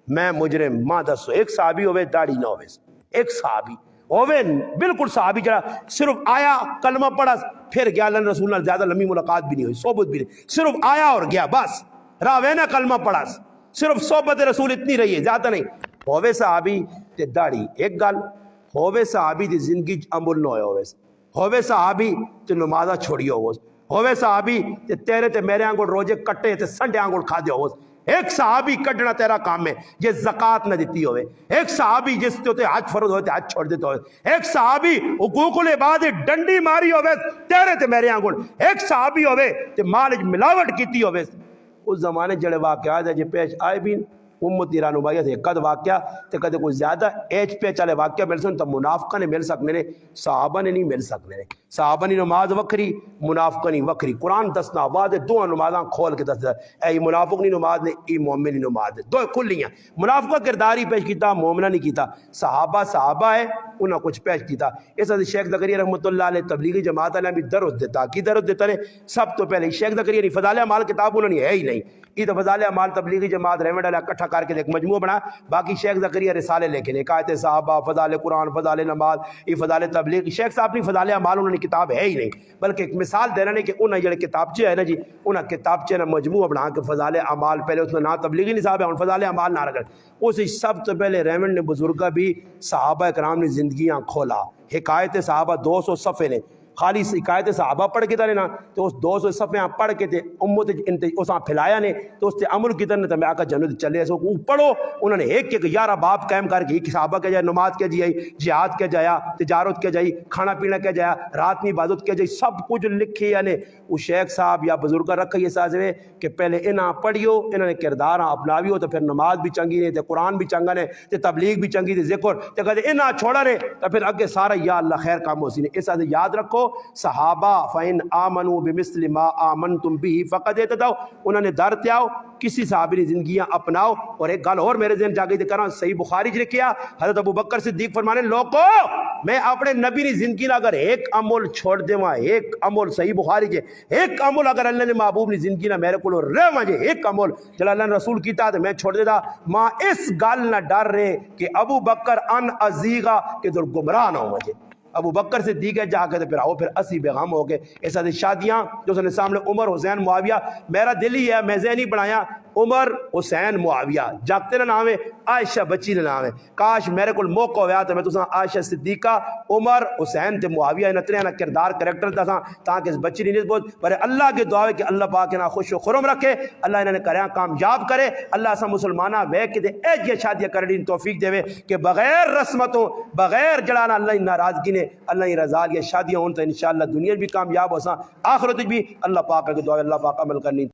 میں مجرم ماں دسو ایک صحابی ہوئے داڑھی نہ ہوئے ایک صحابی ہوئے بالکل صحابی جڑا صرف آیا کلمہ پڑھا پھر گیا اللہ رسول اللہ زیادہ لمبی ملاقات بھی نہیں ہوئی صحبت بھی نہیں صرف آیا اور گیا بس راوینا کلمہ پڑھا صرف صحبت رسول اتنی رہی ہے زیادہ نہیں ہوئے صحابی تے داڑھی ایک گل ہوئے صحابی تے زندگی عمل نہ ہوئے صحابی تے نمازہ چھوڑی ہوئے صحابی تے تیرے تے میرے آنگوڑ روجے کٹے تے سنڈے آنگوڑ کھا دے ایک صحابی کٹنا تیرا کام ہے جس زکاة نہ دیتی ہوئے ایک صحابی جس تے حج فرض ہوئے حج چھوڑ دیتے ہوئے ایک صحابی حقوق العباد ڈنڈی ماری ہوئے تیرے تے میرے آنگوڑ ایک صحابی ہوئے تے مالج ملاوٹ کیتی ہوئے اس زمانے جڑے واقعات ہے جو پیش آئے بھی امت ایران بھائی تھے قد واقعہ تے کدے کوئی زیادہ ایج پہ چلے واقعہ مل سن تو منافقہ نے مل سکنے نے صحابہ نے نہیں مل سکنے نے صحابہ نے نماز وکری منافقہ نہیں وکری قرآن دسنا وعدے دو نمازاں کھول کے دسنا اے منافق نہیں نماز نے ای مومن نہیں نماز دے دو کھلیاں منافقہ کرداری پیش کیتا مومنہ نہیں کیتا صحابہ ہے انہاں کچھ پیش کیتا اس وجہ شیخ زکریا رحمۃ اللہ علیہ تبلیغی جماعت علیہ بھی درد دیتا کی درد دیتا نے سب تو پہلے شیخ زکریا نہیں فضائل اعمال کتاب انہوں نے ہے ہی نہیں یہ تو فضائل اعمال تبلیغی جماعت رحمۃ اللہ اکٹھا کر کے ایک مجموعہ بنا باقی شیخ زکریا رسالے لے کے نکایت صحابہ فضائل قرآن فضائل نماز یہ فضائل تبلیغ شیخ صاحب نے فضائل اعمال انہوں نے کتاب ہے ہی نہیں بلکہ ایک مثال دینا نہیں کہ انہیں جڑے کتابچے ہے نا جی انہیں کتابچے نا مجموعہ بنا کے فضائل اعمال پہلے اس میں نہ تبلیغی نصاب ہے ان فضائل اعمال نہ رکھا اسی سب تو پہلے رحمت نے بزرگہ بھی صحابہ کرام نے زندگیاں کھولا حکایت صحابہ 200 صفحے نے خالی حکایت صحابہ پڑھ کے تھے نا تو اس 200 صفحے پڑھ کے تھے امت اساں پھیلایا نے تو اس سے عمل کی طرح میں آقا جنت چلے ایسے پڑھو انہوں نے ایک 11 باب قائم کر کے صحابہ کے جائے نماز کے جائی جہاد کے جایا تجارت کے جائی کھانا پینا کے جایا رات میں عبادت کے جائی سب کچھ لکھی یعنی وہ شیخ صاحب یا بزرگہ رکھے یہ سازوے کہ پہلے انہاں پڑھیو انہوں نے کردار اپناویو تو پھر نماز بھی چنگی نے تے قرآن بھی چنگا نے تے تبلیغ بھی چنگی تے ذکر تے کہتے انہاں چھوڑا نے تو پھر اگے سارا یا اللہ خیر کام ہو سی نے اس سے یاد رکھو صحابہ فَإِنْ آمَنُوا بِمِثْلِ مَا آمَنْتُمْ بِهِ فَقَدْ اهْتَدَوْا، انہوں نے در تے آؤ کسی صحابی نے زندگیاں اپناؤ. اور ایک گل اور میرے ذہن جاگئی کراں، صحیح بخاری نے کیا، حضرت ابو بکر صدیق فرمانے لوگو میں اپنے نبی نے زندگی نہ اگر ایک عمل چھوڑ دیواں، ایک عمل صحیح بخاری جے ایک عمل اگر اللہ نے محبوب نے زندگی نہ میرے کو رہواں جے ایک عمل چلا اللہ نے رسول کیتا تو میں چھوڑ دیتا، ماں اس گل نہ ڈر رہے کہ ابو بکر ان ازیغا کہ در گمراہ نہ ہو جے. ابو بکر سے دیگے جا کے پھر آؤ پھر اسی بیغم ہو گئے. ایسا دی شادیاں جو سنے سامنے عمر حسین معاویہ، میرا دل ہی ہے میں ذہنی بنایا عمر حسین معاویہ جاگتے نہ نام ہے، عائشہ بچی نہ نام ہے. کاش میرے کو موقع ہویا تو میں تو عائشہ صدیقہ عمر حسین تے معاویہ نترے نہ کردار کریکٹر تھا تاکہ اس بچی نہیں بہت پر اللہ کے دعا ہے کہ اللہ پاک نہ خوش و خرم رکھے، اللہ انہوں نے کریا کامیاب کرے، اللہ ایسا مسلمانہ وے کہ دے ایجی شادیاں کرنے توفیق دے کہ بغیر رسمتوں بغیر جڑانا اللہ کی ناراضگی نے اللہ کی رضا یہ شادیاں ہوں تو انشاءاللہ دنیا بھی کامیاب ہو سا آخرت بھی. اللہ پاک کے دعا اللہ پاک عمل کرنی.